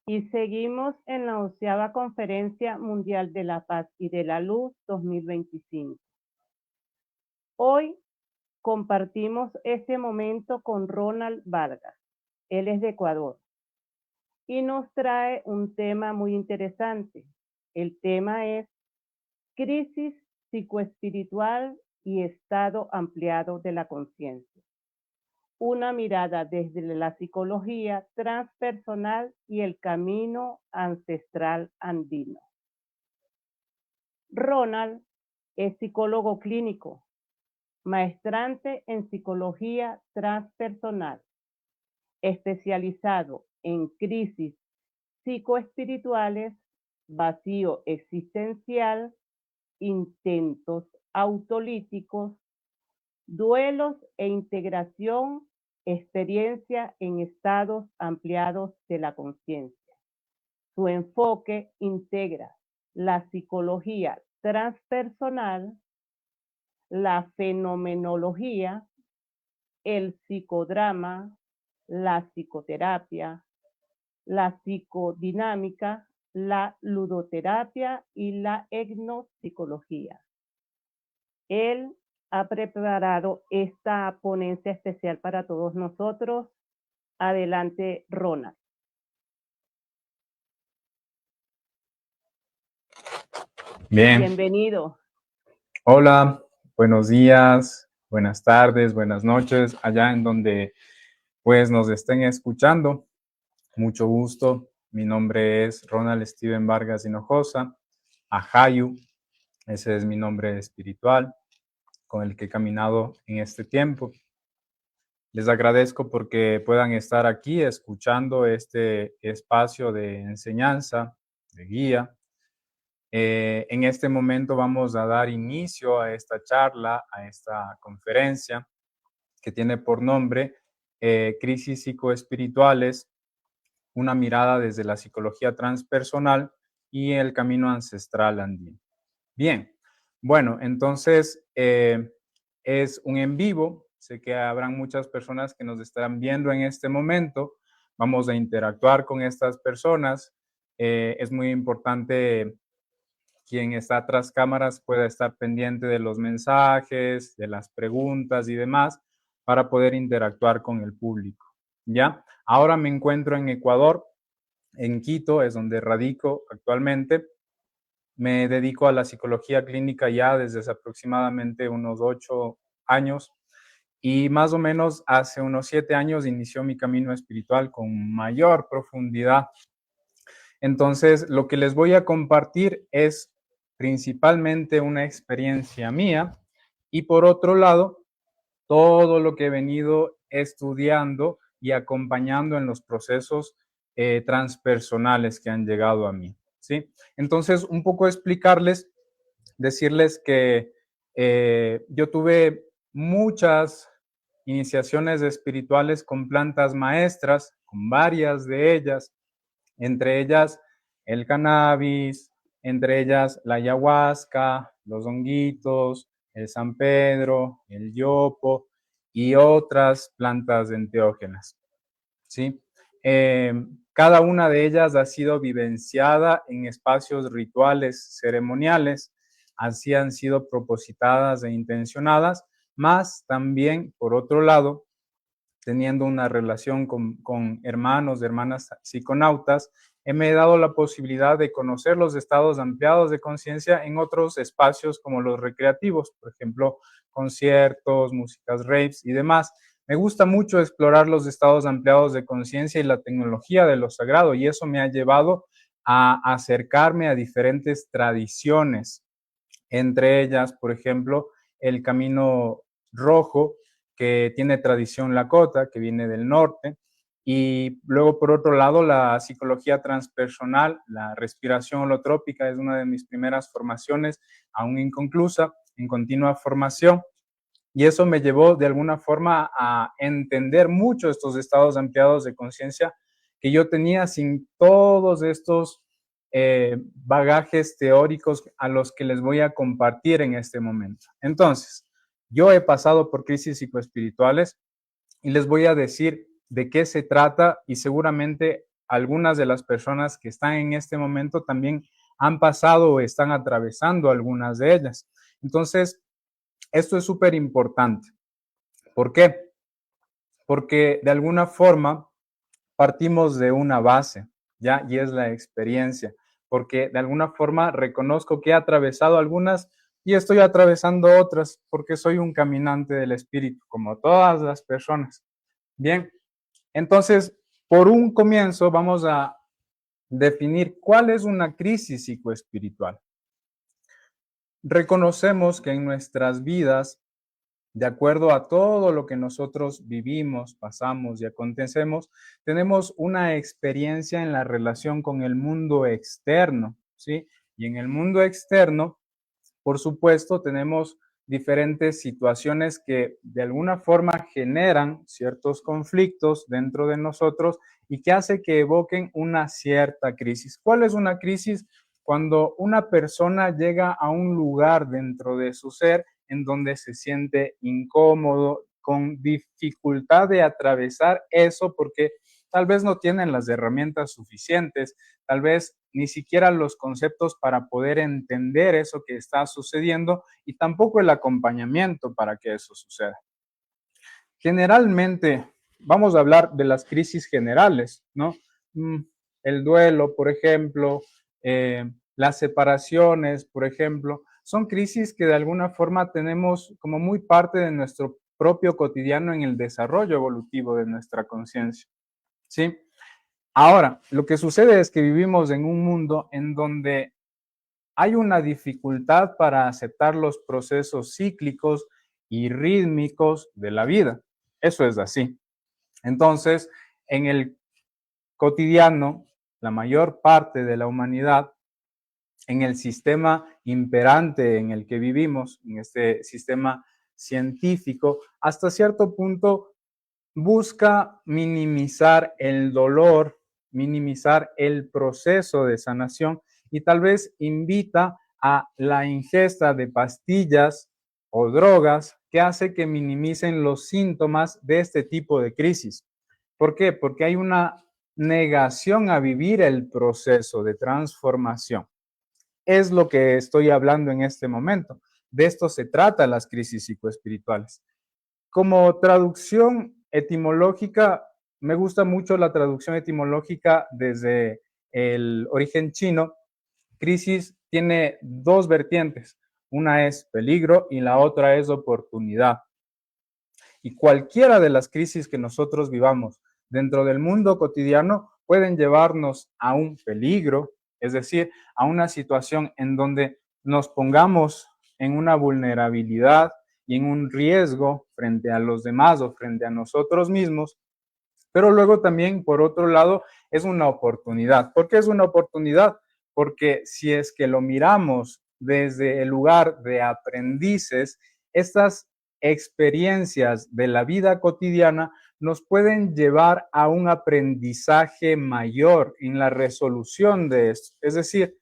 Y seguimos en la 11ª Conferencia Mundial de la Paz y de la Luz 2025. Hoy compartimos este momento con Ronald Vargas. Él es de Ecuador y nos trae un tema muy interesante. El tema es crisis psicoespiritual y estado ampliado de la conciencia. Una mirada desde la psicología transpersonal y el camino ancestral andino. Ronald es psicólogo clínico, maestrante en psicología transpersonal, especializado en crisis psicoespirituales, vacío existencial, intentos autolíticos, duelos e integración, experiencia en estados ampliados de la conciencia. Su enfoque integra la psicología transpersonal, la fenomenología, el psicodrama, la psicoterapia, la psicodinámica, la ludoterapia y la etnopsicología. Él ha preparado esta ponencia especial para todos nosotros. Adelante, Ronald. Bien. Bienvenido. Hola, buenos días, buenas tardes, buenas noches, allá en donde pues nos estén escuchando. Mucho gusto. Mi nombre es Ronald Steven Vargas Hinojosa, Ajayu. Ese es mi nombre espiritual con el que he caminado en este tiempo. Les agradezco porque puedan estar aquí escuchando este espacio de enseñanza, de guía. En este momento vamos a dar inicio a esta charla, a esta conferencia que tiene por nombre Crisis Psicoespirituales, una mirada desde la psicología transpersonal y el camino ancestral andino. Bien, bueno, entonces es un en vivo. Sé que habrán muchas personas que nos estarán viendo en este momento. Vamos a interactuar con estas personas. Es muy importante quien está tras cámaras pueda estar pendiente de los mensajes, de las preguntas y demás para poder interactuar con el público, ¿ya? Ahora me encuentro en Ecuador, en Quito, es donde radico actualmente. Me dedico a la psicología clínica ya desde hace aproximadamente unos 8 años y más o menos hace unos 7 años inició mi camino espiritual con mayor profundidad. Entonces, lo que les voy a compartir es principalmente una experiencia mía y por otro lado, todo lo que he venido estudiando y acompañando en los procesos transpersonales que han llegado a mí, ¿sí? Entonces, un poco explicarles, decirles que yo tuve muchas iniciaciones espirituales con plantas maestras, con varias de ellas, entre ellas el cannabis, entre ellas la ayahuasca, los honguitos, el San Pedro, el yopo y otras plantas enteógenas, ¿sí? Cada una de ellas ha sido vivenciada en espacios rituales ceremoniales, así han sido propositadas e intencionadas, más también, por otro lado, teniendo una relación con hermanos, hermanas psiconautas, me he dado la posibilidad de conocer los estados ampliados de conciencia en otros espacios como los recreativos, por ejemplo, conciertos, músicas raves y demás. Me gusta mucho explorar los estados ampliados de conciencia y la tecnología de lo sagrado, y eso me ha llevado a acercarme a diferentes tradiciones, entre ellas, por ejemplo, el Camino Rojo, que tiene tradición lakota, que viene del norte, y luego, por otro lado, la psicología transpersonal, la respiración holotrópica es una de mis primeras formaciones, aún inconclusa, en continua formación, y eso me llevó de alguna forma a entender mucho estos estados ampliados de conciencia que yo tenía sin todos estos bagajes teóricos a los que les voy a compartir en este momento. Entonces, yo he pasado por crisis psicoespirituales y les voy a decir de qué se trata y seguramente algunas de las personas que están en este momento también han pasado o están atravesando algunas de ellas. Entonces, esto es súper importante. ¿Por qué? Porque de alguna forma partimos de una base, ¿ya? Y es la experiencia, porque de alguna forma reconozco que he atravesado algunas y estoy atravesando otras, porque soy un caminante del espíritu, como todas las personas. Bien, entonces, por un comienzo vamos a definir cuál es una crisis psicoespiritual. Reconocemos que en nuestras vidas, de acuerdo a todo lo que nosotros vivimos, pasamos y acontecemos, tenemos una experiencia en la relación con el mundo externo, ¿sí? Y en el mundo externo, por supuesto, tenemos diferentes situaciones que de alguna forma generan ciertos conflictos dentro de nosotros y que hace que evoquen una cierta crisis. ¿Cuál es una crisis? Cuando una persona llega a un lugar dentro de su ser en donde se siente incómodo, con dificultad de atravesar eso porque tal vez no tienen las herramientas suficientes, tal vez ni siquiera los conceptos para poder entender eso que está sucediendo y tampoco el acompañamiento para que eso suceda. Generalmente, vamos a hablar de las crisis generales, ¿no? El duelo, por ejemplo, las separaciones, por ejemplo, son crisis que de alguna forma tenemos como muy parte de nuestro propio cotidiano en el desarrollo evolutivo de nuestra conciencia, ¿sí? Ahora, lo que sucede es que vivimos en un mundo en donde hay una dificultad para aceptar los procesos cíclicos y rítmicos de la vida. Eso es así. Entonces, en el cotidiano, la mayor parte de la humanidad, en el sistema imperante en el que vivimos, en este sistema científico, hasta cierto punto busca minimizar el dolor, minimizar el proceso de sanación y tal vez invita a la ingesta de pastillas o drogas que hace que minimicen los síntomas de este tipo de crisis. ¿Por qué? Porque hay una negación a vivir el proceso de transformación. Es lo que estoy hablando en este momento. De esto se trata las crisis psicoespirituales. Como traducción etimológica, me gusta mucho la traducción etimológica desde el origen chino. Crisis tiene dos vertientes. Una es peligro y la otra es oportunidad. Y cualquiera de las crisis que nosotros vivamos dentro del mundo cotidiano pueden llevarnos a un peligro, es decir, a una situación en donde nos pongamos en una vulnerabilidad y en un riesgo frente a los demás o frente a nosotros mismos, pero luego también, por otro lado, es una oportunidad. ¿Por qué es una oportunidad? Porque si es que lo miramos desde el lugar de aprendices, estas experiencias de la vida cotidiana nos pueden llevar a un aprendizaje mayor en la resolución de esto. Es decir,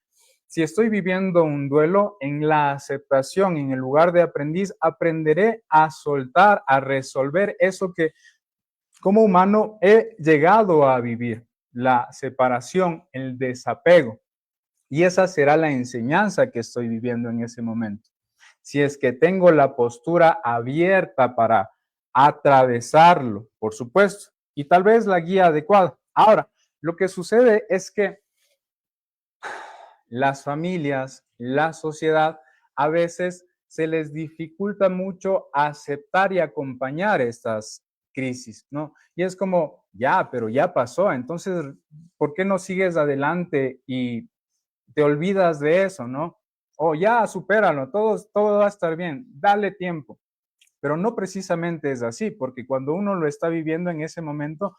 si estoy viviendo un duelo, en la aceptación, en el lugar de aprendiz, aprenderé a soltar, a resolver eso que como humano he llegado a vivir, la separación, el desapego. Y esa será la enseñanza que estoy viviendo en ese momento. Si es que tengo la postura abierta para atravesarlo, por supuesto, y tal vez la guía adecuada. Ahora, lo que sucede es que las familias, la sociedad, a veces se les dificulta mucho aceptar y acompañar estas crisis, ¿no? Y es como, ya, pero ya pasó, entonces, ¿por qué no sigues adelante y te olvidas de eso, ¿no? O ya, supéralo, todo va a estar bien, dale tiempo. Pero no precisamente es así, porque cuando uno lo está viviendo en ese momento,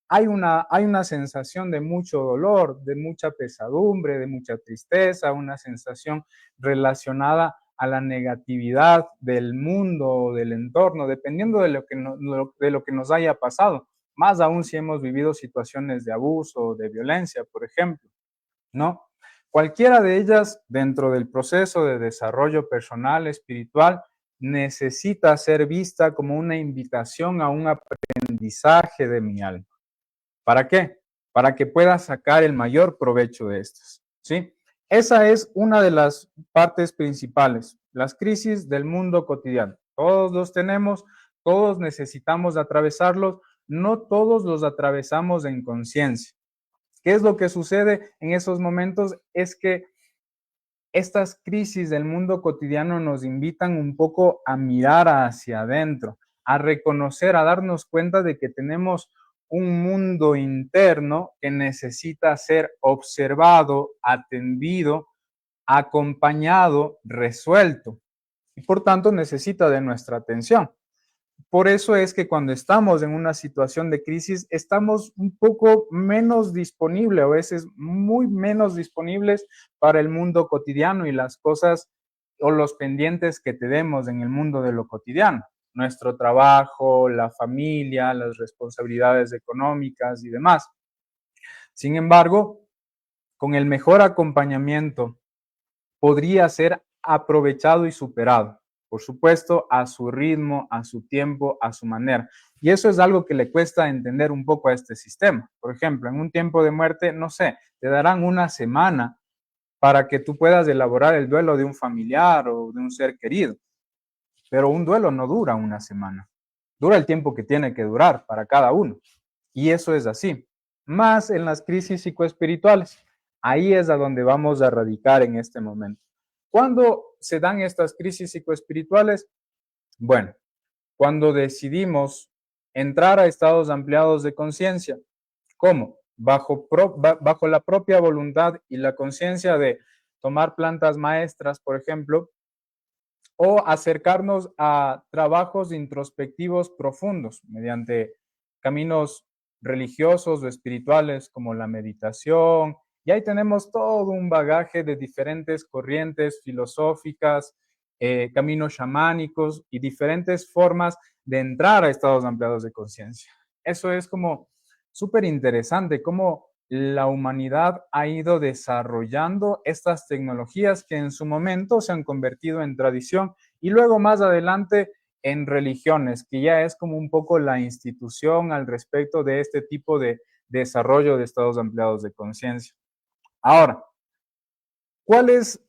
hay una sensación de mucho dolor, de mucha pesadumbre, de mucha tristeza, una sensación relacionada a la negatividad del mundo o del entorno, dependiendo de lo que nos haya pasado, más aún si hemos vivido situaciones de abuso o de violencia, por ejemplo, ¿no? Cualquiera de ellas, dentro del proceso de desarrollo personal, espiritual, necesita ser vista como una invitación a un aprendizaje de mi alma. ¿Para qué? para que puedas sacar el mayor provecho de estas, ¿sí? Esa es una de las partes principales, las crisis del mundo cotidiano. Todos los tenemos, todos necesitamos atravesarlos, no todos los atravesamos en conciencia. ¿Qué es lo que sucede en esos momentos? Es que estas crisis del mundo cotidiano nos invitan un poco a mirar hacia adentro, a reconocer, a darnos cuenta de que tenemos un mundo interno que necesita ser observado, atendido, acompañado, resuelto y por tanto necesita de nuestra atención. Por eso es que cuando estamos en una situación de crisis, estamos un poco menos disponibles, a veces muy menos disponibles para el mundo cotidiano y las cosas o los pendientes que tenemos en el mundo de lo cotidiano. Nuestro trabajo, la familia, las responsabilidades económicas y demás. Sin embargo, con el mejor acompañamiento, podría ser aprovechado y superado. Por supuesto, a su ritmo, a su tiempo, a su manera. Y eso es algo que le cuesta entender un poco a este sistema. Por ejemplo, en un tiempo de muerte, no sé, te darán una semana para que tú puedas elaborar el duelo de un familiar o de un ser querido. Pero un duelo no dura una semana. Dura el tiempo que tiene que durar para cada uno. Y eso es así. Más en las crisis psicoespirituales. Ahí es a donde vamos a radicar en este momento. ¿Cuándo se dan estas crisis psicoespirituales? Bueno, cuando decidimos entrar a estados ampliados de conciencia. ¿Cómo? Bajo la propia voluntad y la conciencia de tomar plantas maestras, por ejemplo, o acercarnos a trabajos introspectivos profundos mediante caminos religiosos o espirituales como la meditación. Y ahí tenemos todo un bagaje de diferentes corrientes filosóficas, caminos chamánicos y diferentes formas de entrar a estados ampliados de conciencia. Eso es como súper interesante, cómo la humanidad ha ido desarrollando estas tecnologías que en su momento se han convertido en tradición y luego más adelante en religiones, que ya es como un poco la institución al respecto de este tipo de desarrollo de estados ampliados de conciencia. Ahora, ¿cuál es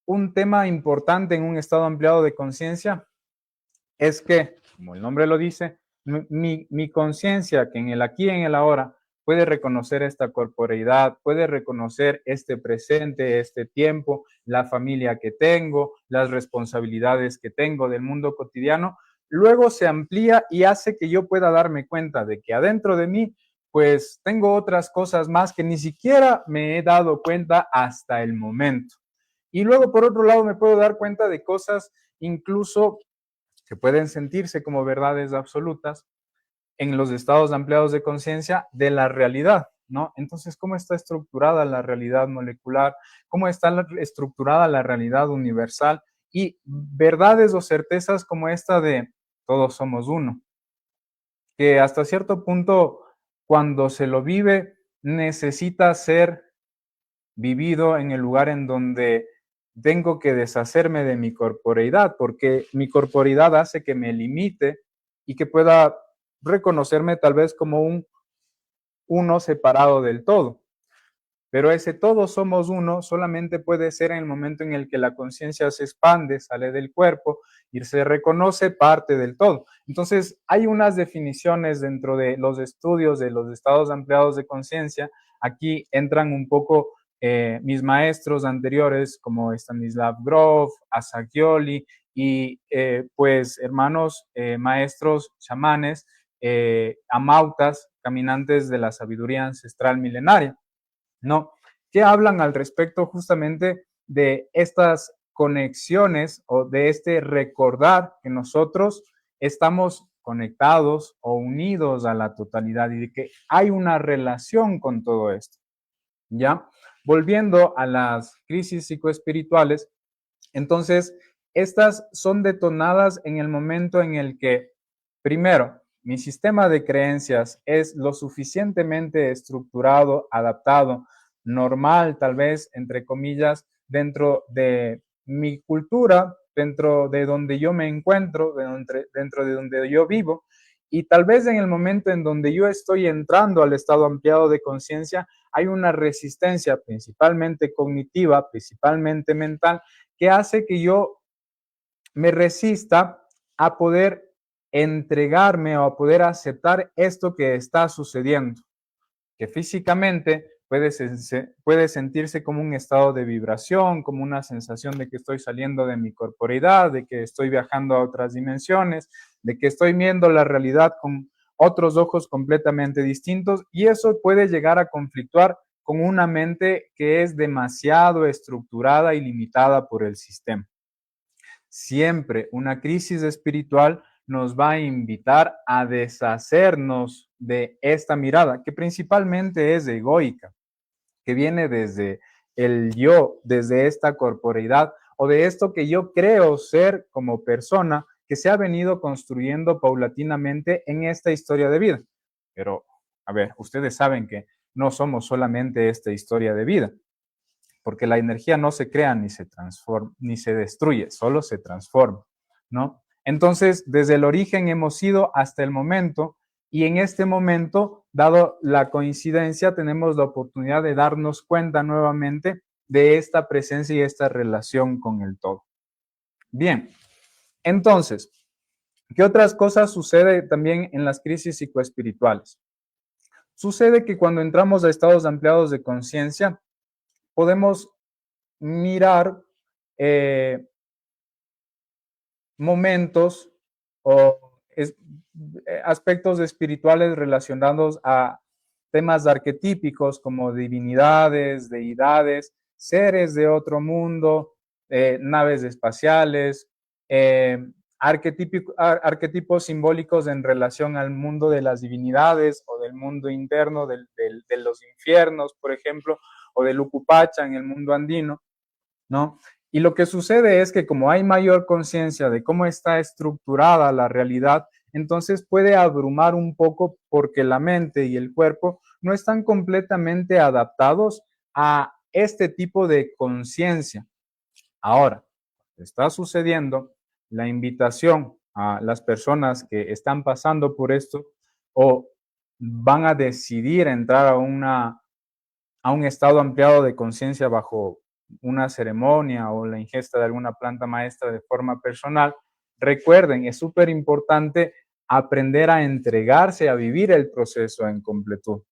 un tema importante en un estado ampliado de conciencia? Es que, como el nombre lo dice, mi conciencia, que en el aquí y en el ahora, puede reconocer esta corporeidad, puede reconocer este presente, este tiempo, la familia que tengo, las responsabilidades que tengo del mundo cotidiano, luego se amplía y hace que yo pueda darme cuenta de que adentro de mí, pues tengo otras cosas más que ni siquiera me he dado cuenta hasta el momento. Y luego, por otro lado, me puedo dar cuenta de cosas incluso que pueden sentirse como verdades absolutas en los estados ampliados de conciencia de la realidad, ¿no? Entonces, ¿cómo está estructurada la realidad molecular? ¿Cómo está estructurada la realidad universal? Y verdades o certezas como esta de todos somos uno, que hasta cierto punto, cuando se lo vive, necesita ser vivido en el lugar en donde tengo que deshacerme de mi corporeidad, porque mi corporeidad hace que me limite y que pueda reconocerme tal vez como un uno separado del todo. Pero ese todos somos uno solamente puede ser en el momento en el que la conciencia se expande, sale del cuerpo y se reconoce parte del todo. Entonces, hay unas definiciones dentro de los estudios de los estados ampliados de conciencia. Aquí entran un poco mis maestros anteriores como Stanislav Grof, Assagioli y pues hermanos maestros chamanes, amautas, caminantes de la sabiduría ancestral milenaria. ¿No? Que hablan al respecto justamente de estas conexiones o de este recordar que nosotros estamos conectados o unidos a la totalidad y de que hay una relación con todo esto. ¿Ya? Volviendo a las crisis psicoespirituales, entonces, estas son detonadas en el momento en el que, primero, mi sistema de creencias es lo suficientemente estructurado, adaptado, normal, tal vez, entre comillas, dentro de mi cultura, dentro de donde yo me encuentro, dentro de donde yo vivo, Y tal vez en el momento en donde yo estoy entrando al estado ampliado de conciencia, hay una resistencia principalmente cognitiva, principalmente mental, que hace que yo me resista a poder entregarme o a poder aceptar esto que está sucediendo, que físicamente puede sentirse como un estado de vibración, como una sensación de que estoy saliendo de mi corporeidad, de que estoy viajando a otras dimensiones, de que estoy viendo la realidad con otros ojos completamente distintos, y eso puede llegar a conflictuar con una mente que es demasiado estructurada y limitada por el sistema. Siempre una crisis espiritual nos va a invitar a deshacernos de esta mirada, que principalmente es egoica, que viene desde el yo, desde esta corporeidad o de esto que yo creo ser como persona, que se ha venido construyendo paulatinamente en esta historia de vida. Pero, a ver, ustedes saben que no somos solamente esta historia de vida, porque la energía no se crea ni se transforma, ni se destruye, solo se transforma, ¿no? Entonces, desde el origen hemos ido hasta el momento, y en este momento, dado la coincidencia, tenemos la oportunidad de darnos cuenta nuevamente de esta presencia y esta relación con el todo. Bien, entonces, ¿qué otras cosas sucede también en las crisis psicoespirituales? Sucede que cuando entramos a estados ampliados de conciencia, podemos mirar momentos o aspectos espirituales relacionados a temas arquetípicos como divinidades, deidades, seres de otro mundo, naves espaciales, arquetipos simbólicos en relación al mundo de las divinidades o del mundo interno de los infiernos, por ejemplo, o del Ucupacha en el mundo andino, ¿no? Y lo que sucede es que como hay mayor conciencia de cómo está estructurada la realidad, entonces puede abrumar un poco porque la mente y el cuerpo no están completamente adaptados a este tipo de conciencia. Ahora, está sucediendo, la invitación a las personas que están pasando por esto o van a decidir entrar a un estado ampliado de conciencia bajo una ceremonia o la ingesta de alguna planta maestra de forma personal, recuerden, es súper importante aprender a entregarse, a vivir el proceso en completud.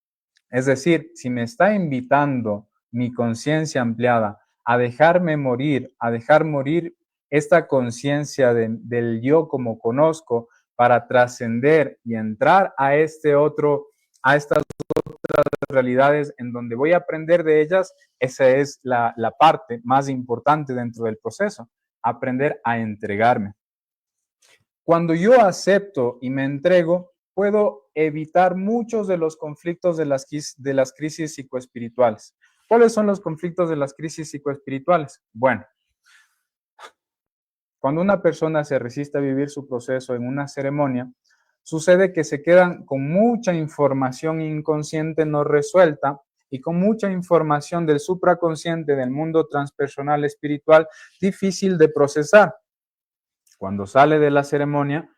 Es decir, si me está invitando mi conciencia ampliada a dejarme morir, a dejar morir esta conciencia del yo como conozco para trascender y entrar a estas otras realidades en donde voy a aprender de ellas, esa es la parte más importante dentro del proceso, aprender a entregarme. Cuando yo acepto y me entrego, puedo evitar muchos de los conflictos de las crisis psicoespirituales. ¿Cuáles son los conflictos de las crisis psicoespirituales? Bueno, cuando una persona se resiste a vivir su proceso en una ceremonia, sucede que se quedan con mucha información inconsciente no resuelta y con mucha información del supraconsciente del mundo transpersonal espiritual difícil de procesar. Cuando sale de la ceremonia,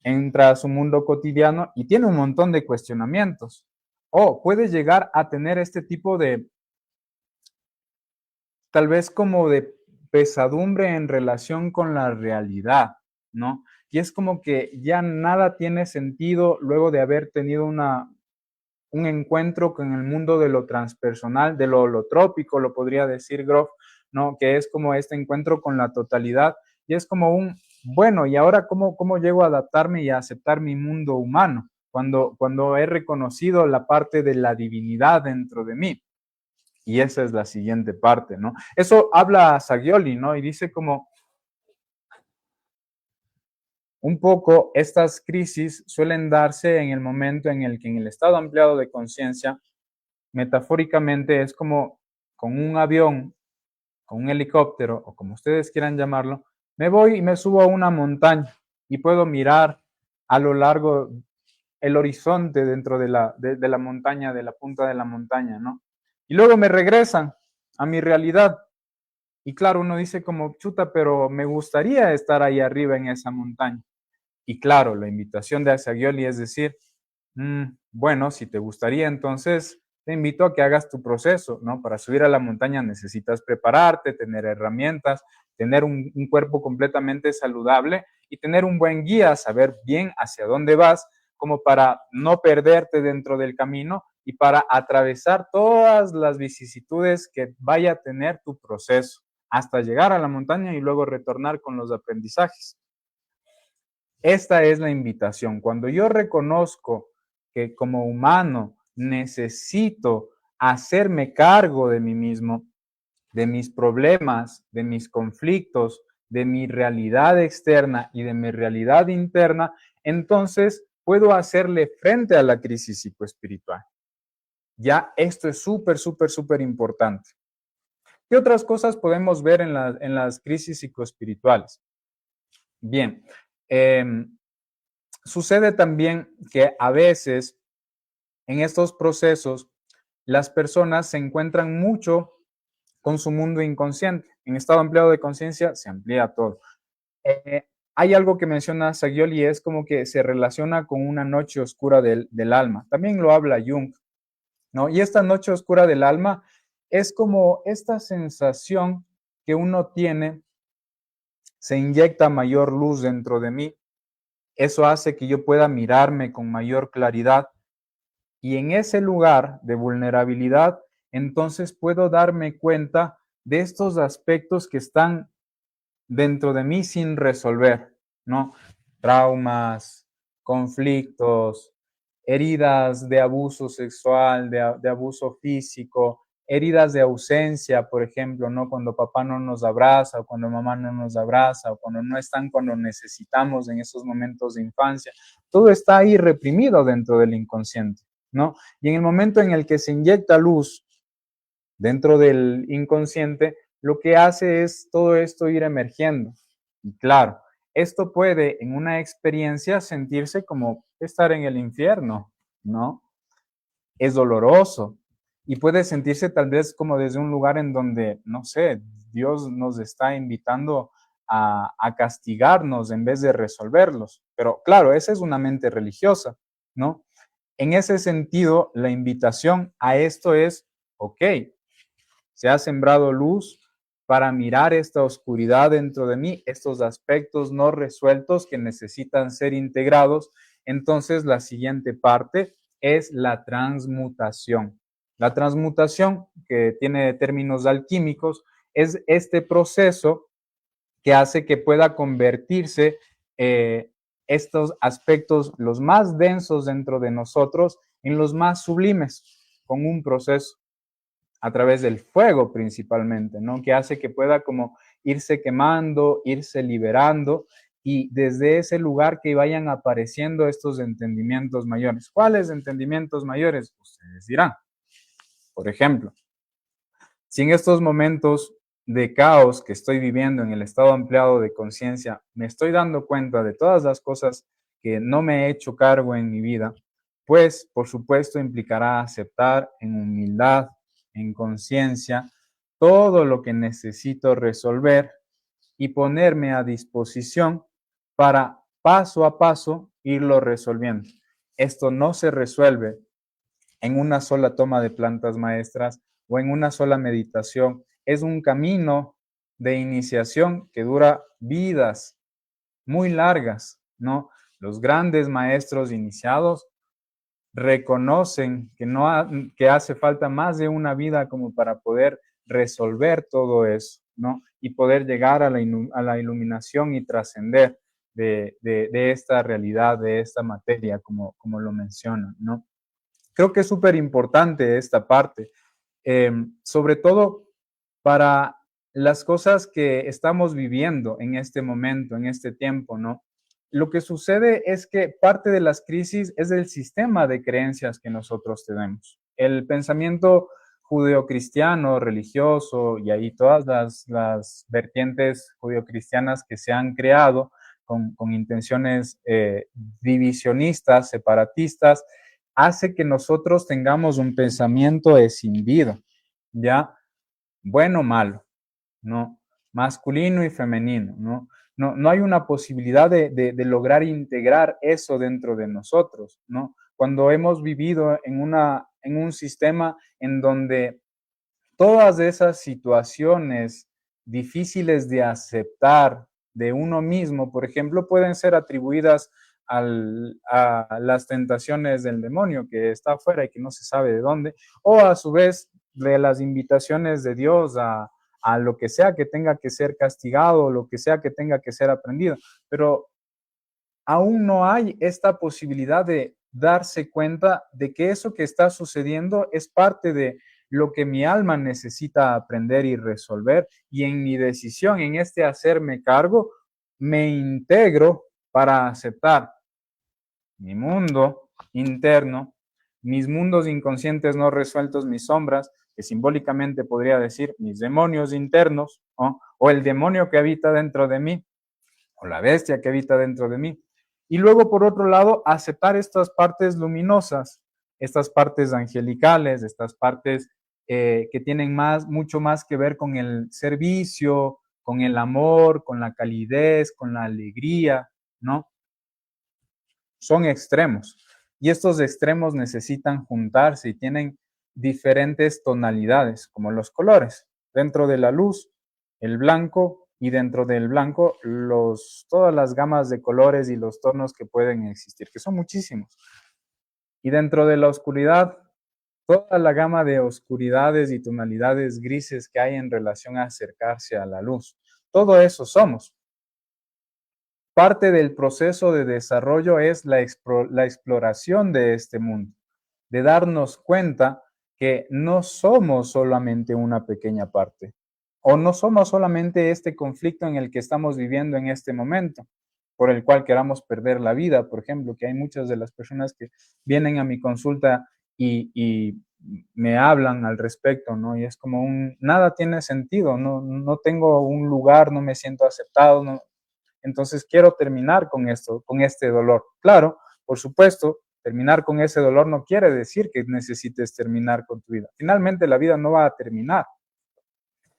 entra a su mundo cotidiano y tiene un montón de cuestionamientos. O puede llegar a tener este tipo de, tal vez como de pesadumbre en relación con la realidad, ¿no? Y es como que ya nada tiene sentido luego de haber tenido un encuentro con el mundo de lo transpersonal, de lo holotrópico, lo podría decir Grof, ¿no? Que es como este encuentro con la totalidad y es como bueno, ¿y ahora cómo llego a adaptarme y a aceptar mi mundo humano cuando he reconocido la parte de la divinidad dentro de mí? Y esa es la siguiente parte, ¿no? Eso habla Sagioli, ¿no? Y dice como un poco estas crisis suelen darse en el momento en el que en el estado ampliado de conciencia, metafóricamente es como con un avión, con un helicóptero o como ustedes quieran llamarlo, me voy y me subo a una montaña y puedo mirar a lo largo el horizonte dentro de la montaña, de la punta de la montaña, ¿no? Y luego me regresan a mi realidad. Y claro, uno dice como, chuta, pero me gustaría estar ahí arriba en esa montaña. Y claro, la invitación de Asagioli es decir, bueno, si te gustaría, entonces te invito a que hagas tu proceso, ¿no? Para subir a la montaña necesitas prepararte, tener herramientas, tener un cuerpo completamente saludable y tener un buen guía, saber bien hacia dónde vas, como para no perderte dentro del camino y para atravesar todas las vicisitudes que vaya a tener tu proceso hasta llegar a la montaña y luego retornar con los aprendizajes. Esta es la invitación. Cuando yo reconozco que como humano necesito hacerme cargo de mí mismo, de mis problemas, de mis conflictos, de mi realidad externa y de mi realidad interna, entonces puedo hacerle frente a la crisis psicoespiritual. Ya esto es súper importante. ¿Qué otras cosas podemos ver en las crisis psicoespirituales? Bien, sucede también que a veces en estos procesos las personas se encuentran mucho con su mundo inconsciente. En estado ampliado de conciencia se amplía todo. Hay algo que menciona Sagioli, es como que se relaciona con una noche oscura del alma. También lo habla Jung, ¿no? Y esta noche oscura del alma es como esta sensación que uno tiene, se inyecta mayor luz dentro de mí. Eso hace que yo pueda mirarme con mayor claridad. Y en ese lugar de vulnerabilidad, entonces puedo darme cuenta de estos aspectos que están dentro de mí sin resolver, ¿no? Traumas, conflictos, heridas de abuso sexual, de abuso físico, heridas de ausencia, por ejemplo, ¿no? Cuando papá no nos abraza, o cuando mamá no nos abraza, o cuando no están cuando necesitamos en esos momentos de infancia. Todo está ahí reprimido dentro del inconsciente, ¿no? Y en el momento en el que se inyecta luz dentro del inconsciente, lo que hace es todo esto ir emergiendo. Y claro, esto puede en una experiencia sentirse como estar en el infierno, ¿no? Es doloroso y puede sentirse tal vez como desde un lugar en donde, no sé, Dios nos está invitando a castigarnos en vez de resolverlos. Pero claro, esa es una mente religiosa, ¿no? En ese sentido, la invitación a esto es, ok, se ha sembrado luz para mirar esta oscuridad dentro de mí, estos aspectos no resueltos que necesitan ser integrados. Entonces, la siguiente parte es la transmutación. La transmutación, que tiene términos alquímicos, es este proceso que hace que pueda convertirse estos aspectos, los más densos dentro de nosotros, en los más sublimes, con un proceso a través del fuego principalmente, ¿no? Que hace que pueda como irse quemando, irse liberando y desde ese lugar que vayan apareciendo estos entendimientos mayores. ¿Cuáles entendimientos mayores? Ustedes dirán. Por ejemplo, si en estos momentos de caos que estoy viviendo en el estado ampliado de conciencia, me estoy dando cuenta de todas las cosas que no me he hecho cargo en mi vida, pues por supuesto implicará aceptar en humildad, en conciencia, todo lo que necesito resolver y ponerme a disposición para paso a paso irlo resolviendo. Esto no se resuelve en una sola toma de plantas maestras o en una sola meditación. Es un camino de iniciación que dura vidas muy largas, ¿no? Los grandes maestros iniciados reconocen que, que hace falta más de una vida como para poder resolver todo eso, ¿no? Y poder llegar a la iluminación y trascender de esta realidad, de esta materia, como lo mencionan, ¿no? Creo que es súper importante esta parte, sobre todo para las cosas que estamos viviendo en este momento, en este tiempo, ¿no? Lo que sucede es que parte de las crisis es el sistema de creencias que nosotros tenemos. El pensamiento judeocristiano, religioso, y ahí todas las vertientes judeocristianas que se han creado con intenciones divisionistas, separatistas, hace que nosotros tengamos un pensamiento escindido, ¿ya? Bueno o malo, ¿no? Masculino y femenino, ¿no? no hay una posibilidad de lograr integrar eso dentro de nosotros, ¿no? Cuando hemos vivido en un sistema en donde todas esas situaciones difíciles de aceptar de uno mismo, por ejemplo, pueden ser atribuidas a las tentaciones del demonio que está afuera y que no se sabe de dónde, o a su vez de las invitaciones de Dios a lo que sea que tenga que ser castigado, lo que sea que tenga que ser aprendido. Pero aún no hay esta posibilidad de darse cuenta de que eso que está sucediendo es parte de lo que mi alma necesita aprender y resolver. Y en mi decisión, en este hacerme cargo, me integro para aceptar mi mundo interno, mis mundos inconscientes no resueltos, mis sombras, que simbólicamente podría decir mis demonios internos, o el demonio que habita dentro de mí, o la bestia que habita dentro de mí. Y luego, por otro lado, aceptar estas partes luminosas, estas partes angelicales, estas partes que tienen mucho más que ver con el servicio, con el amor, con la calidez, con la alegría, ¿no? Son extremos. Y estos extremos necesitan juntarse y tienen diferentes tonalidades, como los colores. Dentro de la luz, el blanco, y dentro del blanco, todas las gamas de colores y los tonos que pueden existir, que son muchísimos. Y dentro de la oscuridad, toda la gama de oscuridades y tonalidades grises que hay en relación a acercarse a la luz. Todo eso somos. Parte del proceso de desarrollo es la exploración de este mundo, de darnos cuenta que no somos solamente una pequeña parte, o no somos solamente este conflicto en el que estamos viviendo en este momento, por el cual queramos perder la vida, por ejemplo, que hay muchas de las personas que vienen a mi consulta y me hablan al respecto, ¿no? Y es como nada tiene sentido, no tengo un lugar, no me siento aceptado, no, entonces quiero terminar con esto, con este dolor. Claro, por supuesto, terminar con ese dolor no quiere decir que necesites terminar con tu vida. Finalmente la vida no va a terminar.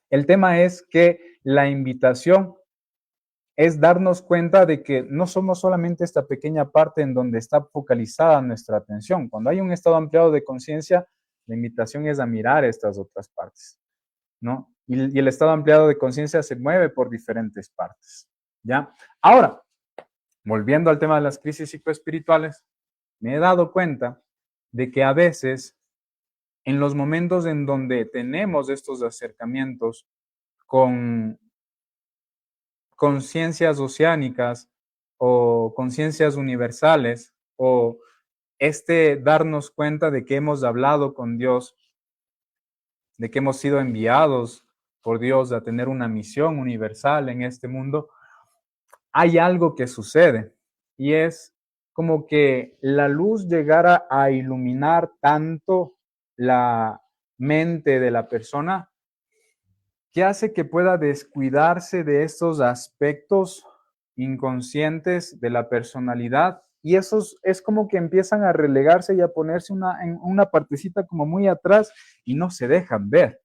El tema es que la invitación es darnos cuenta de que no somos solamente esta pequeña parte en donde está focalizada nuestra atención. Cuando hay un estado ampliado de conciencia, la invitación es a mirar estas otras partes, ¿no? Y el estado ampliado de conciencia se mueve por diferentes partes. ¿Ya? Ahora, volviendo al tema de las crisis psicoespirituales, me he dado cuenta de que a veces, en los momentos en donde tenemos estos acercamientos con conciencias oceánicas o conciencias universales, o darnos cuenta de que hemos hablado con Dios, de que hemos sido enviados por Dios a tener una misión universal en este mundo, hay algo que sucede y es como que la luz llegara a iluminar tanto la mente de la persona que hace que pueda descuidarse de estos aspectos inconscientes de la personalidad, y esos es como que empiezan a relegarse y a ponerse en una partecita como muy atrás y no se dejan ver,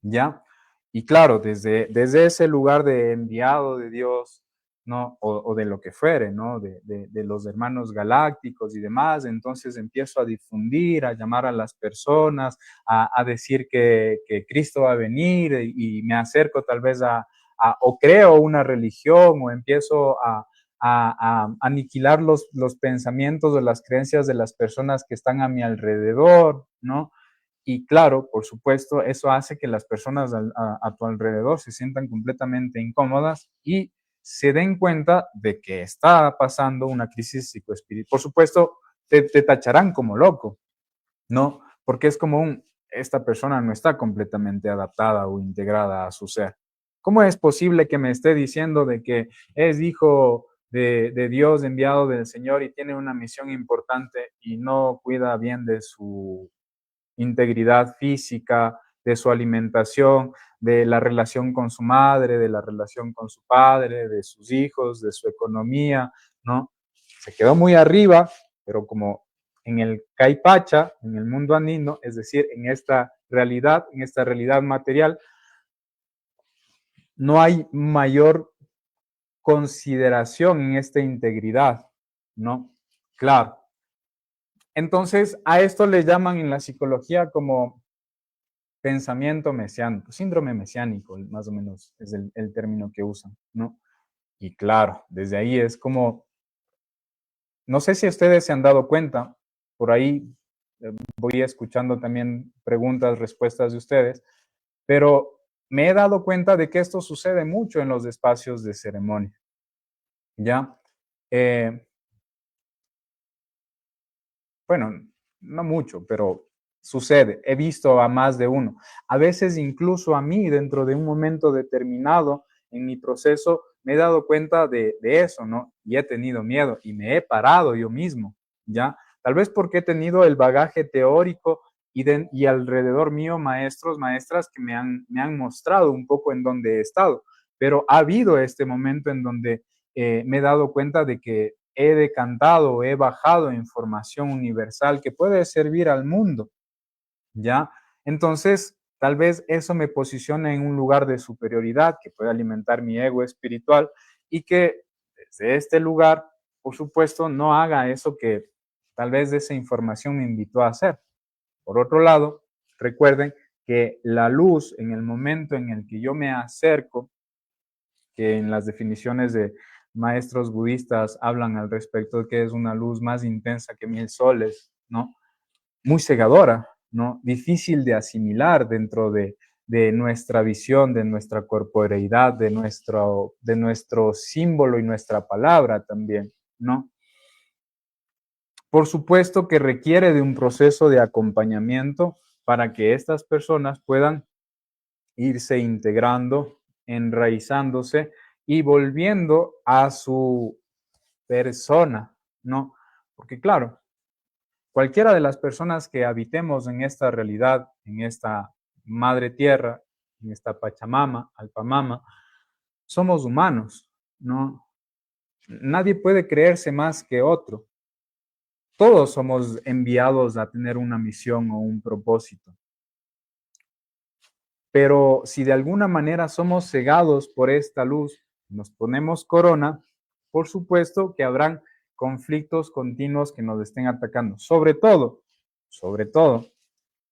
¿ya? Y claro, desde ese lugar de enviado de Dios, ¿no? O de lo que fuere, ¿no? De los hermanos galácticos y demás, entonces empiezo a difundir, a llamar a las personas, a decir que Cristo va a venir, y me acerco tal vez o creo una religión, o empiezo a aniquilar los pensamientos o las creencias de las personas que están a mi alrededor, ¿no? Y claro, por supuesto, eso hace que las personas a tu alrededor se sientan completamente incómodas y se den cuenta de que está pasando una crisis psicoespiritual. Por supuesto, te tacharán como loco, ¿no? Porque es como esta persona no está completamente adaptada o integrada a su ser. ¿Cómo es posible que me esté diciendo de que es hijo de Dios, enviado del Señor, y tiene una misión importante y no cuida bien de su integridad física, de su alimentación, de la relación con su madre, de la relación con su padre, de sus hijos, de su economía, ¿no? Se quedó muy arriba, pero como en el Caipacha, en el mundo andino, es decir, en esta realidad material, no hay mayor consideración en esta integridad, ¿no? Claro. Entonces, a esto le llaman en la psicología como pensamiento mesiánico, síndrome mesiánico, más o menos es el término que usan, ¿no? Y claro, desde ahí es como, no sé si ustedes se han dado cuenta, por ahí voy escuchando también preguntas, respuestas de ustedes, pero me he dado cuenta de que esto sucede mucho en los espacios de ceremonia, ¿ya? Bueno, no mucho, pero sucede. He visto a más de uno. A veces incluso a mí, dentro de un momento determinado en mi proceso, me he dado cuenta de eso, ¿no? Y he tenido miedo y me he parado yo mismo, ¿ya? Tal vez porque he tenido el bagaje teórico y alrededor mío maestros, maestras que me han mostrado un poco en dónde he estado. Pero ha habido este momento en donde me he dado cuenta de que he decantado, he bajado información universal que puede servir al mundo, ¿ya? Entonces, tal vez eso me posiciona en un lugar de superioridad que puede alimentar mi ego espiritual y que desde este lugar, por supuesto, no haga eso que tal vez de esa información me invitó a hacer. Por otro lado, recuerden que la luz, en el momento en el que yo me acerco, que en las definiciones de maestros budistas hablan al respecto de que es una luz más intensa que 1000 soles, ¿no? Muy cegadora, ¿no? Difícil de asimilar dentro de nuestra visión, de nuestra corporeidad, de nuestro símbolo y nuestra palabra también, ¿no? Por supuesto que requiere de un proceso de acompañamiento para que estas personas puedan irse integrando, enraizándose y volviendo a su persona, ¿no? Porque claro, cualquiera de las personas que habitemos en esta realidad, en esta madre tierra, en esta Pachamama, Alpamama, somos humanos, ¿no? Nadie puede creerse más que otro. Todos somos enviados a tener una misión o un propósito. Pero si de alguna manera somos cegados por esta luz, nos ponemos corona, por supuesto que habrán conflictos continuos que nos estén atacando. Sobre todo,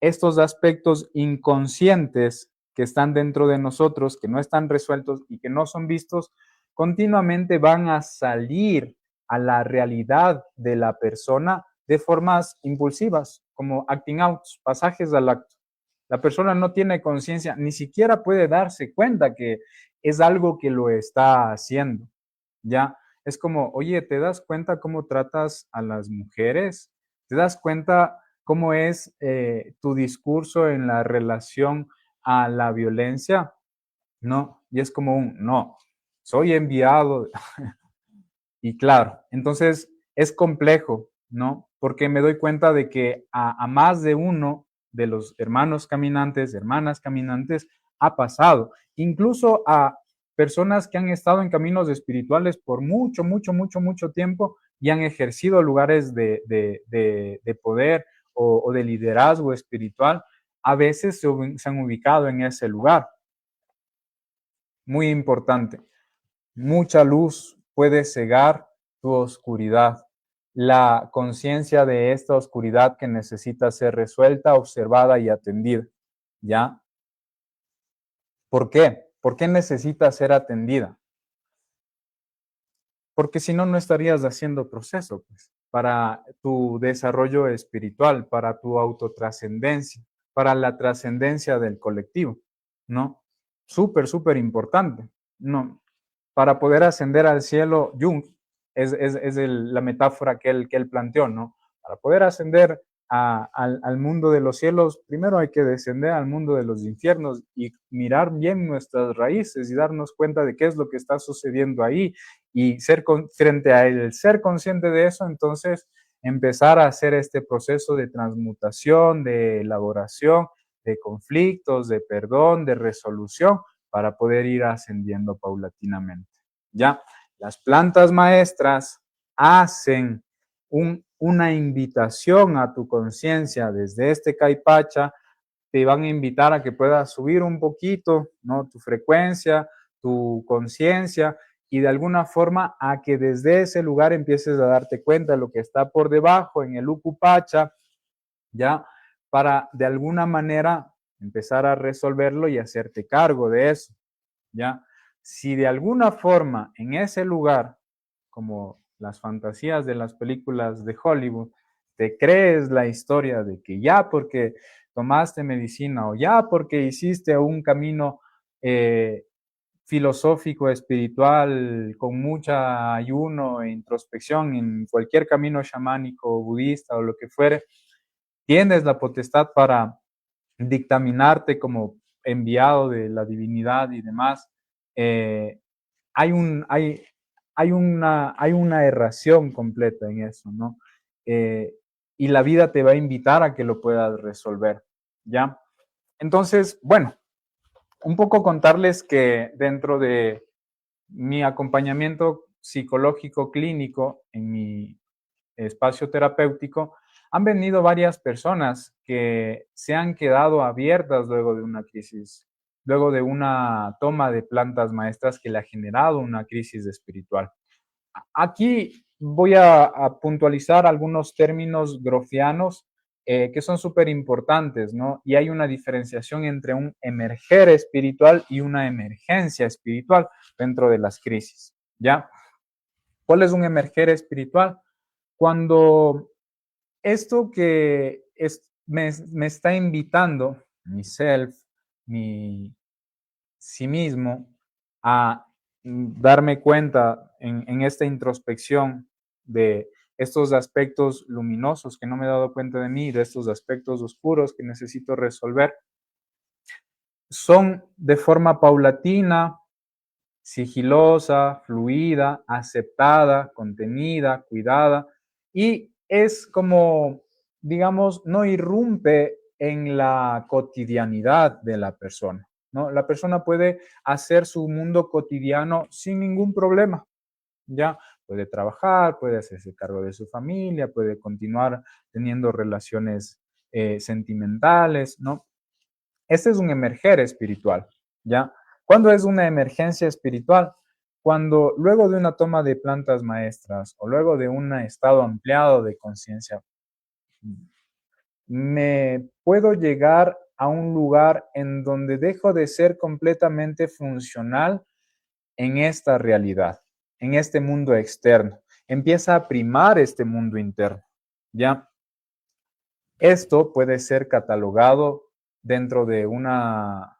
estos aspectos inconscientes que están dentro de nosotros, que no están resueltos y que no son vistos, continuamente van a salir a la realidad de la persona de formas impulsivas, como acting outs, pasajes al acto. La persona no tiene conciencia, ni siquiera puede darse cuenta que es algo que lo está haciendo, ¿ya? Es como, oye, ¿te das cuenta cómo tratas a las mujeres? ¿Te das cuenta cómo es tu discurso en la relación a la violencia? No, y es como no, soy enviado. Y claro, entonces es complejo, ¿no? Porque me doy cuenta de que a más de uno de los hermanos caminantes, hermanas caminantes, ha pasado. Incluso a personas que han estado en caminos espirituales por mucho, mucho, mucho, mucho tiempo y han ejercido lugares de poder o de liderazgo espiritual, a veces se han ubicado en ese lugar. Muy importante. Mucha luz puede cegar tu oscuridad. La conciencia de esta oscuridad que necesita ser resuelta, observada y atendida. ¿Ya? ¿Por qué? ¿Por qué necesita ser atendida? Porque si no, no estarías haciendo proceso, pues, para tu desarrollo espiritual, para tu autotrascendencia, para la trascendencia del colectivo, ¿no? Súper, súper importante, ¿no? Para poder ascender al cielo, Jung es la metáfora que él planteó, ¿no? Para poder ascender al mundo de los cielos, primero hay que descender al mundo de los infiernos y mirar bien nuestras raíces y darnos cuenta de qué es lo que está sucediendo ahí y frente a el ser consciente de eso, entonces empezar a hacer este proceso de transmutación, de elaboración, de conflictos, de perdón, de resolución, para poder ir ascendiendo paulatinamente. ¿Ya? Las plantas maestras hacen una invitación a tu conciencia desde este caipacha, te van a invitar a que puedas subir un poquito, ¿no? Tu frecuencia, tu conciencia, y de alguna forma a que desde ese lugar empieces a darte cuenta de lo que está por debajo en el Ucupacha, ¿ya? Para de alguna manera empezar a resolverlo y hacerte cargo de eso, ¿ya? Si de alguna forma en ese lugar, como las fantasías de las películas de Hollywood, te crees la historia de que ya porque tomaste medicina o ya porque hiciste un camino filosófico, espiritual, con mucha ayuno e introspección en cualquier camino chamánico, budista o lo que fuere, tienes la potestad para dictaminarte como enviado de la divinidad y demás. Eh, hay, un, hay una erración completa en eso, ¿no? Y la vida te va a invitar a que lo puedas resolver, ¿ya? Entonces, bueno, un poco contarles que dentro de mi acompañamiento psicológico clínico en mi espacio terapéutico, han venido varias personas que se han quedado abiertas luego de una crisis, luego de una toma de plantas maestras que le ha generado una crisis espiritual. Aquí voy a puntualizar algunos términos grofianos que son súper importantes, ¿no? Y hay una diferenciación entre un emerger espiritual y una emergencia espiritual dentro de las crisis, ¿ya? ¿Cuál es un emerger espiritual? Cuando esto que me está invitando, mi self, mi sí mismo, a darme cuenta en esta introspección de estos aspectos luminosos que no me he dado cuenta de mí, de estos aspectos oscuros que necesito resolver, son de forma paulatina, sigilosa, fluida, aceptada, contenida, cuidada, y es como, digamos, no irrumpe en la cotidianidad de la persona, ¿no? La persona puede hacer su mundo cotidiano sin ningún problema, ¿ya? Puede trabajar, puede hacerse cargo de su familia, puede continuar teniendo relaciones sentimentales, ¿no? Este es un emerger espiritual, ¿ya? ¿Cuándo es una emergencia espiritual? Cuando luego de una toma de plantas maestras o luego de un estado ampliado de conciencia, me puedo llegar a un lugar en donde dejo de ser completamente funcional en esta realidad, en este mundo externo. Empieza a primar este mundo interno, ¿ya? Esto puede ser catalogado dentro de una